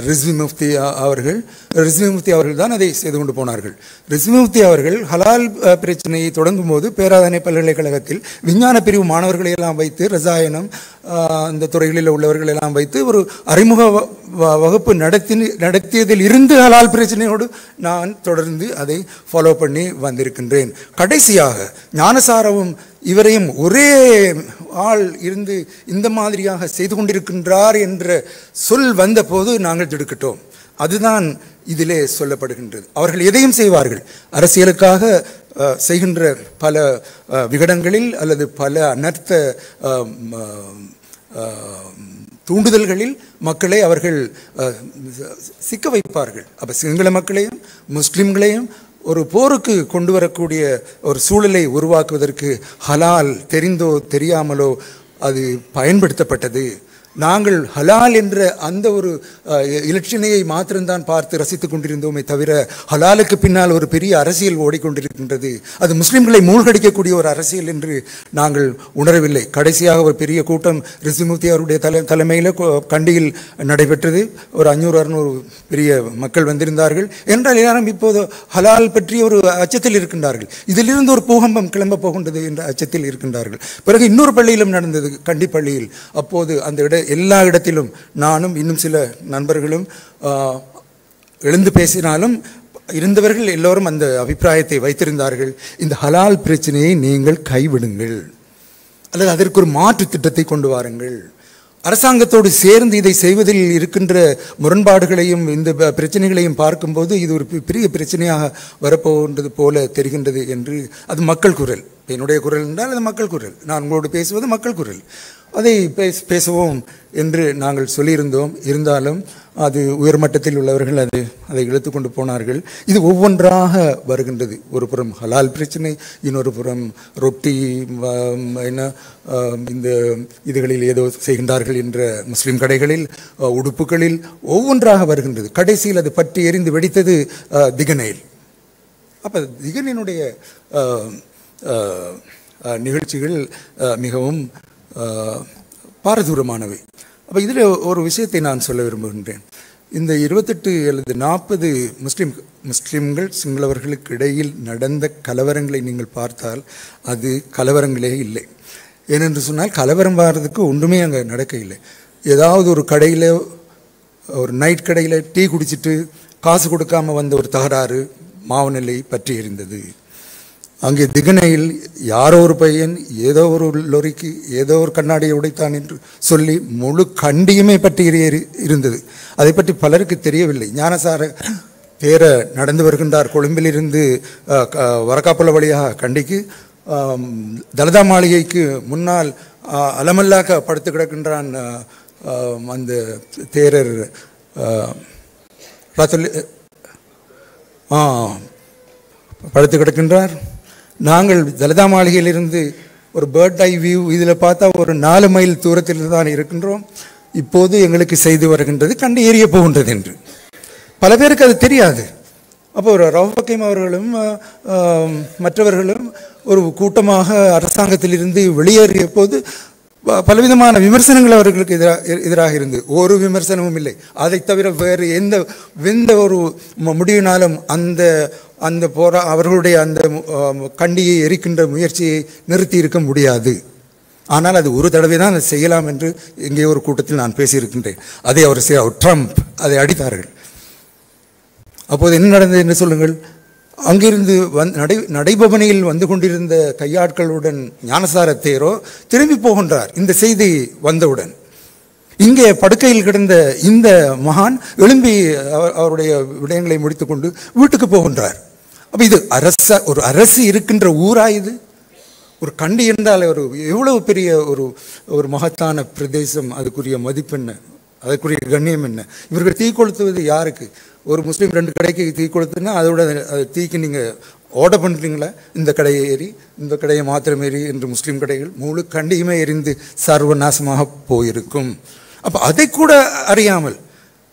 ரிஸ்வி முஃப்தி அவர்கள் தான் அதை செய்து கொண்டு போனார்கள். ரிஸ்வி முஃப்தி அவர்கள் ஹலால் பிரச்சனையை தொடங்கும் போது பேராதனை பல்கலைக்கழகத்தில் விஞ்ஞான பிரிவு மாணவர்களை எல்லாம் வைத்து, ரசாயனம் அந்த துறைகளில் உள்ளவர்கள் எல்லாம் வைத்து ஒரு அறிமுக வகுப்பு நடத்தியதில் இருந்து ஹலால் பிரச்சனையோடு நான் தொடர்ந்து அதை ஃபாலோ பண்ணி வந்திருக்கின்றேன். கடைசியாக ஞானசாரவும் இவரையும் ஒரே ஆள் இருந்து இந்த மாதிரியாக செய்து கொண்டிருக்கின்றார் என்ற சொல் வந்த போது நாங்கள் திடுக்கிட்டோம். அதுதான் இதிலே சொல்லப்படுகின்றது. அவர்கள் எதையும் செய்வார்கள். அரசியலுக்காக செய்கின்ற பல விகடங்களில் அல்லது பல அனர்த்த தூண்டுதல்களில் மக்களை அவர்கள் சிக்க வைப்பார்கள். அப்போ சிங்கள மக்களையும் முஸ்லிம்களையும் ஒரு போருக்கு கொண்டு வரக்கூடிய ஒரு சூழலை உருவாக்குவதற்கு ஹலால் தெரிந்தோ தெரியாமலோ அது பயன்படுத்தப்பட்டது. நாங்கள் ஹலால் என்ற அந்த ஒரு இலட்சணையை மாத்திரம்தான் பார்த்து ரசித்து கொண்டிருந்தோமே தவிர, ஹலாலுக்கு பின்னால் ஒரு பெரிய அரசியல் ஓடிக்கொண்டிருக்கின்றது, அது முஸ்லிம்களை மூழ்கடிக்கக்கூடிய ஒரு அரசியல் என்று நாங்கள் உணரவில்லை. கடைசியாக ஒரு பெரிய கூட்டம் ரிஸ்வி அவருடைய தலைமையில் கண்டியில் நடைபெற்றது. ஒரு 500-600 பெரிய மக்கள் வந்திருந்தார்கள். என்றால் எல்லாரும் இப்போது ஹலால் பற்றி ஒரு அச்சத்தில் இருக்கின்றார்கள். இதிலிருந்து ஒரு பூகம்பம் கிளம்ப போகின்றது என்ற அச்சத்தில் இருக்கின்றார்கள். பிறகு இன்னொரு பள்ளியிலும் நடந்தது, கண்டி பள்ளியில். அப்போது அந்த எல்லா இடத்திலும் நானும் இன்னும் சில நண்பர்களும் எழுந்து பேசினாலும் இருந்தவர்கள் எல்லோரும் அந்த அபிப்பிராயத்தை வைத்திருந்தார்கள். இந்த ஹலால் பிரச்சனையை நீங்கள் கைவிடுங்கள், அல்லது அதற்கு ஒரு மாற்று திட்டத்தை கொண்டு வாருங்கள். அரசாங்கத்தோடு சேர்ந்து இதை செய்வதில் இருக்கின்ற முரண்பாடுகளையும் இந்த பிரச்சனைகளையும் பார்க்கும்போது இது ஒரு பெரிய பிரச்சனையாக வரப்போகின்றது போல தெரிகின்றது என்று. அது மக்கள் குரல், என்னுடைய குரல் என்றால் அது மக்கள் குரல். நான் உங்களோடு பேசுவது மக்கள் குரல். அதை பேசுவோம் என்று நாங்கள் சொல்லியிருந்தோம். இருந்தாலும் அது உயர்மட்டத்தில் உள்ளவர்கள் அதை இழுத்து கொண்டு போனார்கள். இது ஒவ்வொன்றாக வருகின்றது. ஒரு புறம் ஹலால் பிரச்சனை, இன்னொரு புறம் ரொட்டி என்ன இந்த இதுகளில் ஏதோ செய்கின்றார்கள் என்ற முஸ்லீம் கடைகளில், உடுப்புகளில் ஒவ்வொன்றாக வருகின்றது. கடைசியில் அது பற்றி எரிந்து வெடித்தது திகனையில். அப்போ திகனினுடைய நிகழ்ச்சிகள் மிகவும் பாரதூரமானவை. அப்போ இதில் ஒரு விஷயத்தை நான் சொல்ல விரும்புகின்றேன். இந்த 28 அல்லது 40 முஸ்லிம்கள் சிங்களவர்களுக்கு இடையில் நடந்த கலவரங்களை நீங்கள் பார்த்தால் அது கலவரங்களே இல்லை. ஏனென்று சொன்னால் கலவரம் வர்றதுக்கு ஒன்றுமே அங்கே நடக்க இல்லை. ஏதாவது ஒரு கடையில், ஒரு நைட் கடையில் டீ குடிச்சிட்டு காசு கொடுக்காமல் வந்த ஒரு தகராறு மாவுநிலை பற்றி எரிந்தது. அங்கே திகனையில் யாரோ ஒரு பையன் ஏதோ ஒரு லொரிக்கு ஏதோ ஒரு கண்ணாடியை உடைத்தான் என்று சொல்லி முழு கண்டியுமே பற்றி இருந்தது. அதை பற்றி பலருக்கு தெரியவில்லை. ஞானசார பேர நடந்து வருகின்றார் கொழும்பிலிருந்து வரக்காப்புல வழியாக கண்டிக்கு. தலதா மாளிகைக்கு முன்னால் அலமல்லாக படுத்து கிடக்கின்றான் அந்த தேரர் படுத்து கிடக்கின்றார். நாங்கள் தலதா மாளிகையிலிருந்து ஒரு பேர்ட் ஐ வியூ இதில் பார்த்தா ஒரு 4 மைல் தூரத்தில் தான் இருக்கின்றோம். இப்போது எங்களுக்கு செய்து வருகின்றது கண்டு ஏறிய போகின்றது என்று. பல பேருக்கு அது தெரியாது. அப்போ ஒரு ரவுஃப் ஹக்கீம் அவர்களும் மற்றவர்களும் ஒரு கூட்டமாக அரசாங்கத்திலிருந்து வெளியேறிய போது பலவிதமான விமர்சனங்கள் அவர்களுக்கு எதிராக இருந்தது. ஒரு விமர்சனமும் இல்லை. அதை தவிர வேறு எந்த ஒரு முடிவினாலும் அந்த அவர்களுடைய அந்த கண்டியை எரிக்கின்ற முயற்சியை நிறுத்தி இருக்க முடியாது. ஆனால் அது ஒரு தடவை தான் அதை செய்யலாம் என்று இங்கே ஒரு கூட்டத்தில் நான் பேசியிருக்கின்றேன். அதை அவர் ட்ரம்ப் அதை அடித்தார்கள். அப்போது என்ன நடந்தது என்று சொல்லுங்கள். அங்கிருந்து நடைபவனியில் வந்து கொண்டிருந்த கையாட்களுடன் ஞானசார தேரோ திரும்பி போகின்றார். இந்த செய்தி வந்தவுடன் இங்கே படுக்கையில் கிடந்த இந்த மகான் எழும்பி அவருடைய விடயங்களை முடித்துக்கொண்டு வீட்டுக்கு போகின்றார். அப்போ இது ஒரு அரசு இருக்கின்ற ஊரா? இது ஒரு கண்டி என்றால் ஒரு எவ்வளவு பெரிய ஒரு மகத்தான பிரதேசம், அதுக்குரிய மதிப்பென்ன, அதுக்குரிய கண்ணியம் என்ன? இவர்கள் தீ கொளுத்துவது யாருக்கு? ஒரு முஸ்லீம் 2 கடைக்கு தீ கொளுத்துனா அதோட தீக்கு நீங்கள் ஆர்டர் பண்ணுறீங்களா, இந்த கடையை ஏறி இந்த கடையை மாத்திரம் ஏறி என்று முஸ்லீம் கடைகள் முழு கண்டியுமே எரிந்து சர்வநாசமாக போயிருக்கும். அப்போ அதை கூட அறியாமல்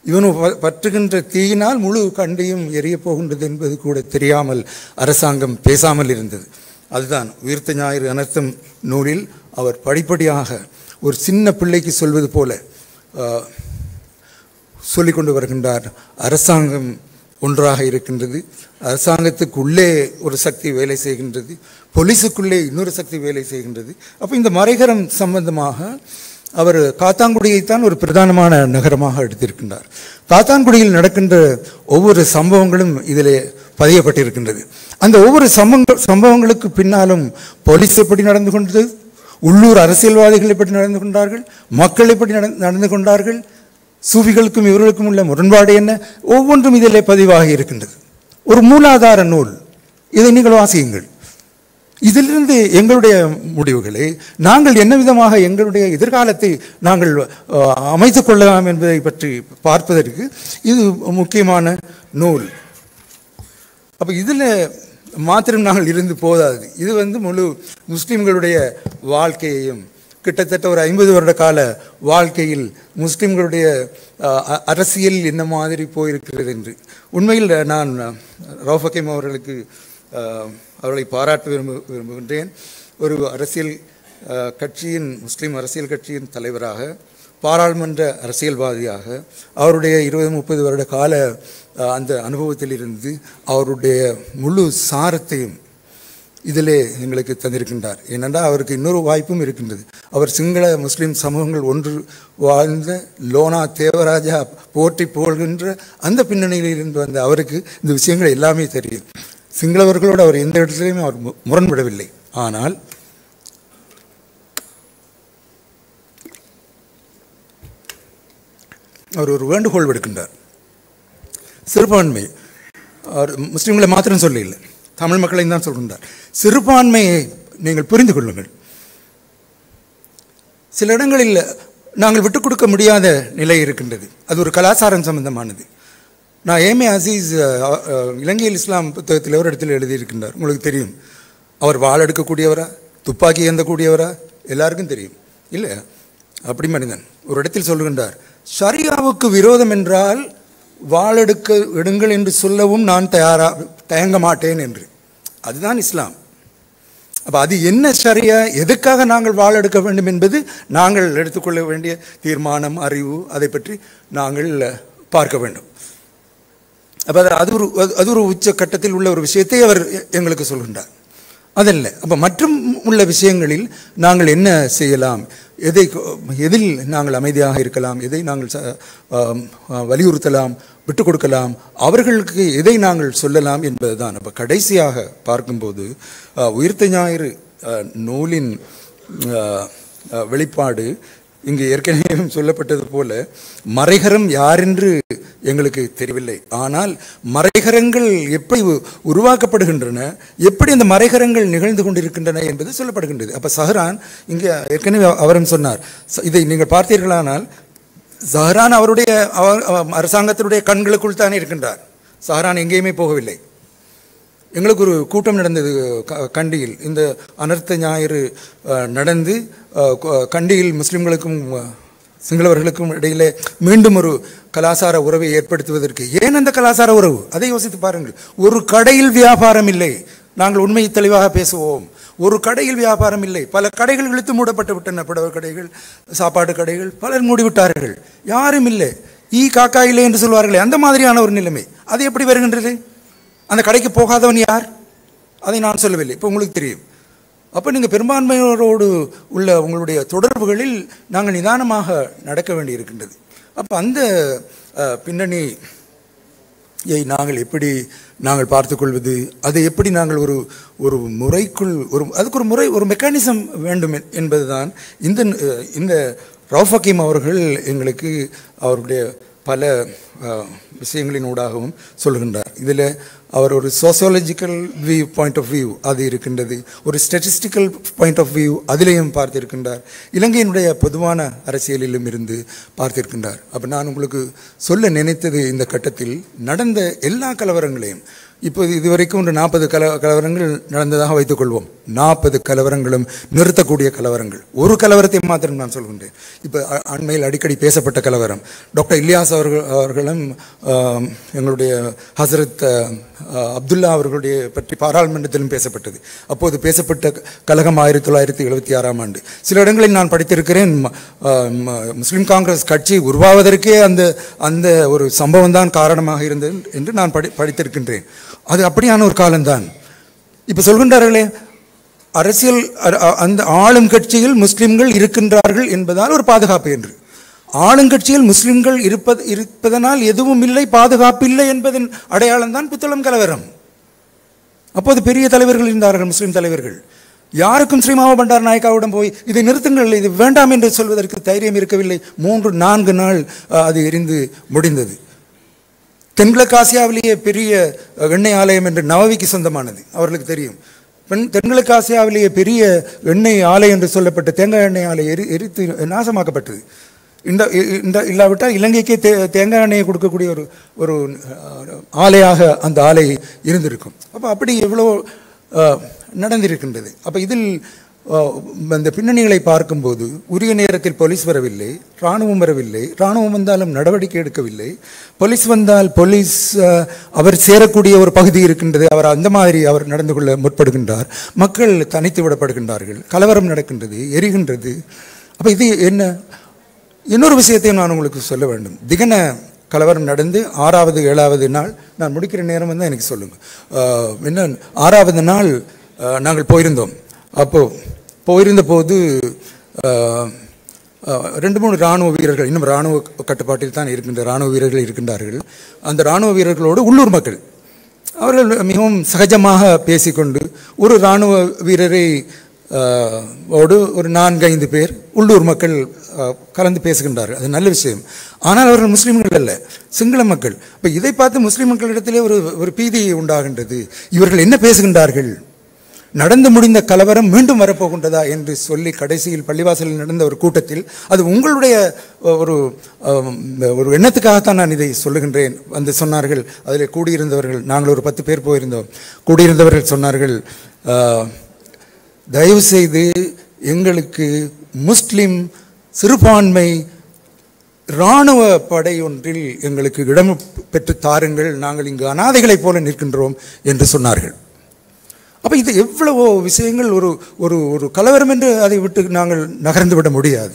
இவனு பற்றுகின்ற தீயினால் முழு கண்டியும் எரிய போகின்றது என்பது கூட தெரியாமல் அரசாங்கம் பேசாமல் இருந்தது. அதுதான் உயிர்த்த ஞாயிறு அனர்த்தம் நூலில் அவர் படிப்படியாக ஒரு சின்ன பிள்ளைக்கு சொல்வது போல சொல்லிக்கொண்டு வருகின்றார். அரசாங்கம் ஒன்றாக இருக்கின்றது, அரசாங்கத்துக்குள்ளே ஒரு சக்தி வேலை செய்கின்றது, போலீஸுக்குள்ளே இன்னொரு சக்தி வேலை செய்கின்றது. அப்போ இந்த மறைகரம் சம்பந்தமாக அவர் காத்தான்குடியைத்தான் ஒரு பிரதானமான நகரமாக எடுத்திருக்கின்றார். காத்தான்குடியில் நடக்கின்ற ஒவ்வொரு சம்பவங்களும் இதிலே பதியப்பட்டிருக்கின்றது. அந்த ஒவ்வொரு சம்பவங்களுக்கு பின்னாலும் போலீஸ் எப்படி நடந்து கொண்டது, உள்ளூர் அரசியல்வாதிகள் எப்படி நடந்து கொண்டார்கள், மக்கள் எப்படி நடந்து கொண்டார்கள், சூஃபிகளுக்கும் இவர்களுக்கும் உள்ள முரண்பாடு என்ன, ஒவ்வொன்றும் இதிலே பதிவாகி இருக்கின்றது. ஒரு மூலாதார நூல், இதை நீங்கள் வாசியுங்கள். இதிலிருந்து எங்களுடைய முடிவுகளை நாங்கள் என்ன விதமாக எங்களுடைய எதிர்காலத்தை நாங்கள் அமைத்துக் கொள்ளலாம் என்பதை பற்றி பார்ப்பதற்கு இது முக்கியமான நூல். அப்போ இதில் மாத்திரம் நாங்கள் இருந்து போதாது. இது முழு முஸ்லிம்களுடைய வாழ்க்கையையும் கிட்டத்தட்ட ஒரு 50 வருட கால வாழ்க்கையில் முஸ்லிம்களுடைய அரசியல் என்ன மாதிரி போயிருக்கிறது என்று உண்மையில் நான் ரவுஃப் ஹக்கீம் அவர்களுக்கு அவர்களை பாராட்ட விரும்புகின்றேன். ஒரு அரசியல் கட்சியின் முஸ்லீம் அரசியல் கட்சியின் தலைவராக, பாராளுமன்ற அரசியல்வாதியாக அவருடைய 20-30 வருட கால அந்த அனுபவத்திலிருந்து அவருடைய முழு சாரத்தையும் இதிலே எங்களுக்கு தந்திருக்கின்றார். ஏனென்றால் அவருக்கு இன்னொரு வாய்ப்பும் இருக்கின்றது. அவர் சிங்கள முஸ்லீம் சமூகங்கள் ஒன்று வாழ்ந்த லோனா தேவராஜா போற்றி புகழ்கின்ற அந்த பின்னணியிலிருந்து வந்த அவருக்கு இந்த விஷயங்கள் எல்லாமே தெரியும். சிங்களவர்களோடு அவர் எந்த இடத்துலையுமே அவர் முரண்படவில்லை. ஆனால் அவர் ஒரு வேண்டுகோள் விடுக்கின்றார். சிறுபான்மை அவர் முஸ்லீம்களை மாத்திரம் சொல்லவில்லை, தமிழ் மக்களையும் தான் சொல்கின்றார். சிறுபான்மையை நீங்கள் புரிந்து கொள்ளுங்கள். சில இடங்களில் நாங்கள் விட்டுக் கொடுக்க முடியாத நிலை இருக்கின்றது. அது ஒரு கலாச்சாரம் சம்பந்தமானது. நான் ஏமே அசீஸ் இலங்கையில் இஸ்லாம் புத்தகத்தில் ஒரு இடத்தில் எழுதியிருக்கின்றார். உங்களுக்கு தெரியும், அவர் வாள் எடுக்கக்கூடியவரா, துப்பாக்கி ஏந்தக்கூடியவரா, எல்லாருக்கும் தெரியும் இல்லை? அப்படி மனிதன் ஒரு இடத்தில் சொல்லுகின்றார், ஷரியாவுக்கு விரோதம் என்றால் வாளெடுக்க எடுங்கள் என்று சொல்லவும் நான் தயங்க மாட்டேன் என்று. அதுதான் இஸ்லாம். அப்போ அது என்ன ஷரியா, எதுக்காக நாங்கள் வாளெடுக்க வேண்டும் என்பது நாங்கள் எடுத்துக்கொள்ள வேண்டிய தீர்மானம், அறிவு, அதை பற்றி நாங்கள் பார்க்க வேண்டும். அப்போ அது ஒரு உச்ச கட்டத்தில் உள்ள ஒரு விஷயத்தை அவர் எங்களுக்கு சொல்கின்றார். அதல்ல. அப்போ மற்றும் உள்ள விஷயங்களில் நாங்கள் என்ன செய்யலாம், எதில் நாங்கள் அமைதியாக இருக்கலாம், எதை நாங்கள் வலியுறுத்தலாம், விட்டுக் கொடுக்கலாம், அவர்களுக்கு எதை நாங்கள் சொல்லலாம் என்பதுதான். அப்போ கடைசியாக பார்க்கும்போது உயிர்த்த ஞாயிறு நூலின் வெளிப்பாடு இங்கு ஏற்கனவே சொல்லப்பட்டது போல மறைகரம் யாரென்று எங்களுக்கு தெரியவில்லை. ஆனால் மறைகரங்கள் எப்படி உருவாக்கப்படுகின்றன, எப்படி அந்த மறைகரங்கள் நிகழ்ந்து கொண்டிருக்கின்றன என்பது சொல்லப்படுகின்றது. அப்போ சஹ்ரான் இங்கே ஏற்கனவே அவரும் சொன்னார். இதை நீங்கள் பார்த்தீர்களானால் சஹ்ரான் அவருடைய அரசாங்கத்தினுடைய கண்களுக்குள் தானே இருக்கின்றார். சஹ்ரான் எங்கேயுமே போகவில்லை. எங்களுக்கு ஒரு கூட்டம் நடந்தது கண்டியில். இந்த அனர்த்த ஞாயிறு நடந்து கண்டியில் முஸ்லிம்களுக்கும் சிங்களவர்களுக்கும் இடையிலே மீண்டும் ஒரு கலாச்சார உறவை ஏற்படுத்துவதற்கு. ஏன் அந்த கலாச்சார உறவு, அதை யோசித்து பாருங்கள். ஒரு கடையில் வியாபாரம் இல்லை. நாங்கள் உண்மையை தெளிவாக பேசுவோம். ஒரு கடையில் வியாபாரம் இல்லை. பல கடைகள் இழுத்து மூடப்பட்டு விட்டன. புடவை கடைகள், சாப்பாடு கடைகள், பலர் மூடிவிட்டார்கள். யாரும் இல்லை. காக்கா இல்லை என்று சொல்வார்களே, அந்த மாதிரியான ஒரு நிலைமை. அது எப்படி வருகின்றது? அந்த கடைக்கு போகாதவன் யார்? அதை நான் சொல்லவில்லை, இப்போ உங்களுக்கு தெரியும். அப்போ நீங்கள் பெரும்பான்மையோரோடு உள்ள உங்களுடைய தொடர்புகளில் நாங்கள் நிதானமாக நடக்க வேண்டி இருக்கின்றது. அப்போ அந்த பின்னணியை நாங்கள் எப்படி நாங்கள் பார்த்துக்கொள்வது, அதை எப்படி நாங்கள் ஒரு முறைக்குள் அதுக்கு ஒரு முறை, ஒரு மெக்கானிசம் வேண்டும் என்பதுதான் இந்த ரவுஃப் ஹக்கீம் அவர்கள் எங்களுக்கு அவருடைய பல விஷயங்களின் ஊடாகவும் சொல்கின்றார். இதில் அவர் ஒரு சோசியாலஜிக்கல் பாயிண்ட் ஆஃப் வியூ அது இருக்கின்றது, ஒரு ஸ்டாட்டிஸ்டிக்கல் பாயிண்ட் ஆஃப் வியூ அதிலேயும் பார்த்திருக்கின்றார், இலங்கையினுடைய பொதுவான அரசியலிலும் இருந்து பார்த்திருக்கின்றார். அப்போ நான் உங்களுக்கு சொல்ல நினைத்தது, இந்த கட்டத்தில் நடந்த எல்லா கலவரங்களையும் இப்போது இதுவரைக்கும் ஒரு 40 கலவரங்கள் நடந்ததாக வைத்துக்கொள்வோம். 40 கலவரங்களும் நிறுத்தக்கூடிய கலவரங்கள். ஒரு கலவரத்தை மாத்திரம் நான் சொல்கின்றேன். இப்போ அண்மையில் அடிக்கடி பேசப்பட்ட கலவரம், டாக்டர் இலியாஸ் அவர்களும் எங்களுடைய ஹசரத் அப்துல்லா அவர்களுடைய பற்றி பாராளுமன்றத்திலும் பேசப்பட்டது. அப்போது பேசப்பட்ட கலகம் 1976ஆம் ஆண்டு. சில இடங்களில் நான் படித்திருக்கிறேன், முஸ்லிம் காங்கிரஸ் கட்சி உருவாவதற்கே அந்த ஒரு சம்பவம் தான் காரணமாக இருந்தது என்று நான் படித்திருக்கின்றேன். அது அப்படியான ஒரு காலம்தான். இப்போ சொல்கின்றார்களே, அரசியல் அந்த ஆளும் கட்சியில் முஸ்லிம்கள் இருக்கின்றார்கள் என்பதால் ஒரு பாதுகாப்பு என்று. ஆளுங்கட்சியில் முஸ்லிம்கள் இருப்பதனால் எதுவும் இல்லை, பாதுகாப்பு இல்லை என்பதன் அடையாளம் தான் புத்தளம் கலவரம். அப்போது பெரிய தலைவர்கள் இருந்தார்கள், முஸ்லிம் தலைவர்கள். யாருக்கும் ஸ்ரீமாவோ பண்டார் நாயக்காவிடம் போய் இதை நிறுத்துங்கள், இது வேண்டாம் என்று சொல்வதற்கு தைரியம் இருக்கவில்லை. 3-4 நாள் அது எரிந்து முடிந்தது. தென்கிழக்கு ஆசியாவிலேயே பெரிய எண்ணெய் ஆலயம் என்று நவவிக்கு சொந்தமானது, அவர்களுக்கு தெரியும். தென்கிழக்கு ஆசியாவிலேயே பெரிய எண்ணெய் ஆலை என்று சொல்லப்பட்ட தேங்காய் எண்ணெய் ஆலை எரித்து நாசமாக்கப்பட்டது. இல்லாவிட்டால் இலங்கைக்கே தேங்காய் எண்ணெயை கொடுக்கக்கூடிய ஒரு ஆலையாக அந்த ஆலை இருந்திருக்கும். அப்போ அப்படி எவ்வளோ நடந்திருக்கின்றது. அப்போ இதில் அந்த பின்னணிகளை பார்க்கும்போது உரிய நேரத்தில் போலீஸ் வரவில்லை, இராணுவம் வரவில்லை, இராணுவம் வந்தாலும் நடவடிக்கை எடுக்கவில்லை. போலீஸ் வந்தால் போலீஸ் அவர் சேரக்கூடிய ஒரு பகுதி இருக்கின்றது, அவர் அந்த மாதிரி அவர் நடந்து கொள்ள முற்படுகின்றார். மக்கள் தனித்து விடப்படுகின்றார்கள், கலவரம் நடக்கின்றது, எரிகின்றது. அப்போ இது என்ன? இன்னொரு விஷயத்தையும் நான் உங்களுக்கு சொல்ல வேண்டும். திகன கலவரம் நடந்து 6வது 7வது நாள், நான் முடிக்கிற நேரம் வந்து எனக்கு சொல்லுங்கள். என்ன 6வது நாள் நாங்கள் போயிருந்தோம். அப்போது போயிருந்த போது 2-3 இராணுவ வீரர்கள், இன்னும் இராணுவ கட்டுப்பாட்டில் தான் இருக்கின்ற இராணுவ வீரர்கள் இருக்கின்றார்கள். அந்த இராணுவ வீரர்களோடு உள்ளூர் மக்கள் அவர்கள் மிகவும் சகஜமாக பேசிக்கொண்டு ஒரு இராணுவ வீரரை ஓடு ஒரு 4-5 பேர் உள்ளூர் மக்கள் கலந்து பேசுகின்றார்கள். அது நல்ல விஷயம். ஆனால் அவர்கள் முஸ்லீம்கள் அல்ல, சிங்கள மக்கள். இப்போ இதை பார்த்து முஸ்லீம் மக்களிடத்திலே ஒரு பீதி உண்டாகின்றது. இவர்கள் என்ன பேசுகின்றார்கள்? நடந்து முடிந்த கலவரம் மீண்டும் வரப்போகின்றதா என்று சொல்லி கடைசியில் பள்ளிவாசலில் நடந்த ஒரு கூட்டத்தில், அது உங்களுடைய ஒரு எண்ணத்துக்காகத்தான் நான் இதை சொல்லுகின்றேன், வந்து சொன்னார்கள். அதில் கூடியிருந்தவர்கள், நாங்கள் ஒரு 10 பேர் போயிருந்தோம். கூடியிருந்தவர்கள் சொன்னார்கள், தயவு செய்து எங்களுக்கு முஸ்லிம் சிறுபான்மை இராணுவ படை ஒன்றில் எங்களுக்கு இடம் பெற்று தாருங்கள், நாங்கள் இங்கு அனாதைகளைப் போல நிற்கின்றோம் என்று சொன்னார்கள். அப்போ இது எவ்வளவோ விஷயங்கள், ஒரு கலவரம் என்று அதை விட்டு நாங்கள் நகர்ந்து விட முடியாது.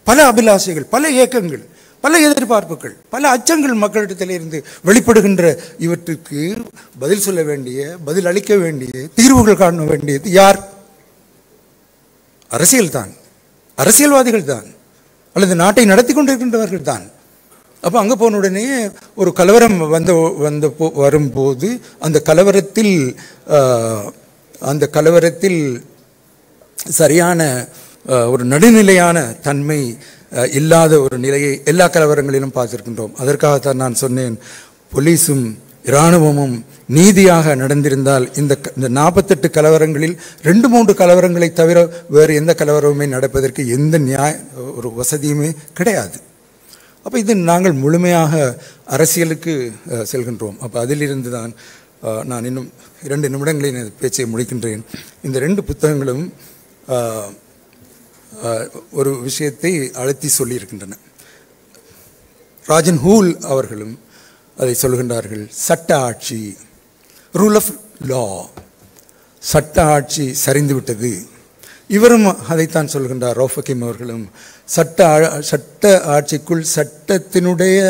பல அபிலாஷைகள், பல ஏக்கங்கள், பல எதிர்பார்ப்புகள், பல அச்சங்கள் மக்களிடத்திலிருந்து வெளிப்படுகின்ற இவற்றுக்கு பதில் சொல்ல வேண்டிய, பதில் அளிக்க வேண்டிய, தீர்வுகள் காண வேண்டியது யார்? அரசியல் தான், அரசியல்வாதிகள் தான், அல்லது நாட்டை நடத்தி கொண்டிருக்கின்றவர்கள் தான். அப்போ அங்கே போன உடனே ஒரு கலவரம் வரும்போது அந்த கலவரத்தில் சரியான ஒரு நடுநிலையான தன்மை இல்லாத ஒரு நிலையை எல்லா கலவரங்களிலும் பார்த்திருக்கின்றோம். அதற்காகத்தான் நான் சொன்னேன், போலீஸும் இராணுவமும் நீதியாக நடந்திருந்தால் இந்த 48 கலவரங்களில் 2-3 கலவரங்களை தவிர வேறு எந்த கலவரமுமே நடப்பதற்கு எந்த ஒரு வசதியுமே கிடையாது. அப்போ இது நாங்கள் முழுமையாக அரசியலுக்கு செல்கின்றோம். அப்போ அதிலிருந்து தான் நான் இன்னும் 2 நிமிடங்களில் என் பேச்சை முடிக்கின்றேன். இந்த 2 புத்தகங்களும் ஒரு விஷயத்தை அழுத்தி சொல்லியிருக்கின்றன. ராஜன் ஹூல் அவர்களும் அதை சொல்கின்றார்கள். சட்ட ஆட்சி, ரூல் ஆஃப் லா, சட்ட ஆட்சி சரிந்துவிட்டது. இவரும் அதைத்தான் சொல்கின்றார். ரவுஃப் ஹக்கீம் அவர்களும் சட்ட ஆட்சிக்குள், சட்டத்தினுடைய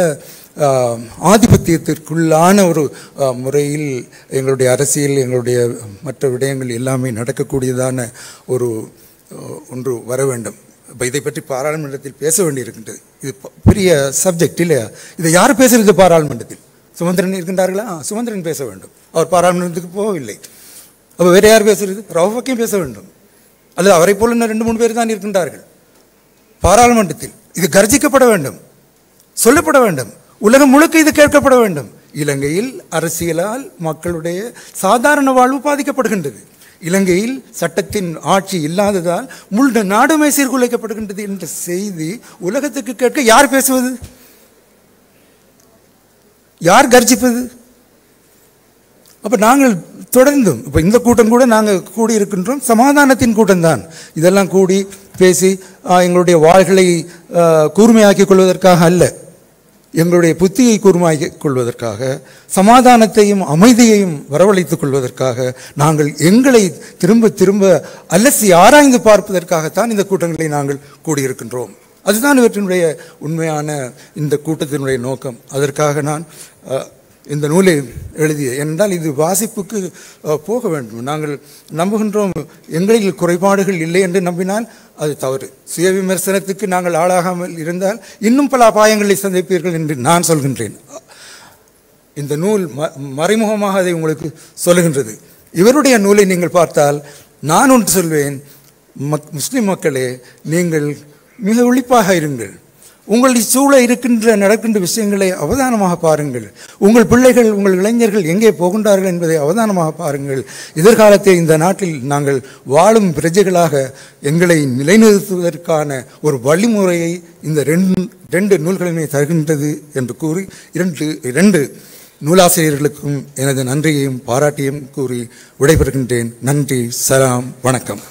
ஆதிபத்தியத்திற்குள்ளான ஒரு முறையில் எங்களுடைய அரசியல், எங்களுடைய மற்ற விடயங்கள் எல்லாமே நடக்கக்கூடியதான ஒன்று வர வேண்டும். இப்போ இதை பற்றி பாராளுமன்றத்தில் பேச வேண்டியிருக்கின்றது. இது பெரிய சப்ஜெக்ட் இல்லையா? இதை யார் பேசுகிறது பாராளுமன்றத்தில்? சுமந்திரன் இருக்கின்றார்களா? சுமந்திரன் பேச வேண்டும். அவர் பாராளுமன்றத்துக்கு போகவில்லை. அப்போ வேறு யார் பேசுகிறது? ரவுஃப் ஹக்கீம் பேச வேண்டும். அல்லது அவரை போல 2-3 பேர் தான் இருக்கின்றார்கள் பாராளுமன்றத்தில். இது கர்ஜிக்கப்பட வேண்டும், சொல்லப்பட வேண்டும், உலகம் முழுக்க இது கேட்கப்பட வேண்டும். இலங்கையில் அரசியலால் மக்களுடைய சாதாரண வாழ்வு பாதிக்கப்படுகின்றது. இலங்கையில் சட்டத்தின் ஆட்சி இல்லாததால் முழு நாடுமே சீர்குலைக்கப்படுகின்றது என்ற செய்தி உலகத்துக்கு கேட்க யார் பேசுவது? யார் கர்ஜிப்பது? அப்போ நாங்கள் தொடர்ந்தும் இப்போ இந்த கூட்டம் கூட நாங்கள் கூடியிருக்கின்றோம், சமாதானத்தின் கூட்டம்தான். இதெல்லாம் கூடி பேசி எங்களுடைய வாள்களை கூர்மையாக்கிக் கொள்வதற்காக அல்ல, எங்களுடைய புத்தியை கூர்மையாக்கிக் கொள்வதற்காக, சமாதானத்தையும் அமைதியையும் வரவழைத்துக் கொள்வதற்காக, நாங்கள் எங்களை திரும்ப திரும்ப அலசி ஆராய்ந்து பார்ப்பதற்காகத்தான் இந்த கூட்டங்களை நாங்கள் கூடியிருக்கின்றோம். அதுதான் இவற்றினுடைய உண்மையான இந்த கூட்டத்தினுடைய நோக்கம். அதற்காக நான் இந்த நூலை எழுதிய, என்றால் இது வாசிப்புக்கு போக வேண்டும். நாங்கள் நம்புகின்றோம் எங்களில் குறைபாடுகள் இல்லை என்று நம்பினால் அது தவறு. சுய விமர்சனத்துக்கு நாங்கள் ஆளாகாமல் இருந்தால் இன்னும் பல அபாயங்களை சந்திப்பீர்கள் என்று நான் சொல்கின்றேன். இந்த நூல் மறைமுகமாக அதை உங்களுக்கு சொல்லுகின்றது. இவருடைய நூலை நீங்கள் பார்த்தால் நான் ஒன்று சொல்வேன், முஸ்லிம் மக்களே, நீங்கள் மிக விழிப்பாக இருங்கள். உங்களுடைய சூழ நடக்கின்ற விஷயங்களை அவதானமாக பாருங்கள். உங்கள் பிள்ளைகள், உங்கள் இளைஞர்கள் எங்கே போகின்றார்கள் என்பதை அவதானமாக பாருங்கள். எதிர்காலத்தை இந்த நாட்டில் நாங்கள் வாழும் பிரஜைகளாக எங்களை நிலைநிறுத்துவதற்கான ஒரு வழிமுறையை இந்த ரெண்டு நூல்களுமே தருகின்றது என்று கூறி இரண்டு நூலாசிரியர்களுக்கும் எனது நன்றியையும் பாராட்டியும் கூறி விடைபெறுகின்றேன். நன்றி, சலாம், வணக்கம்.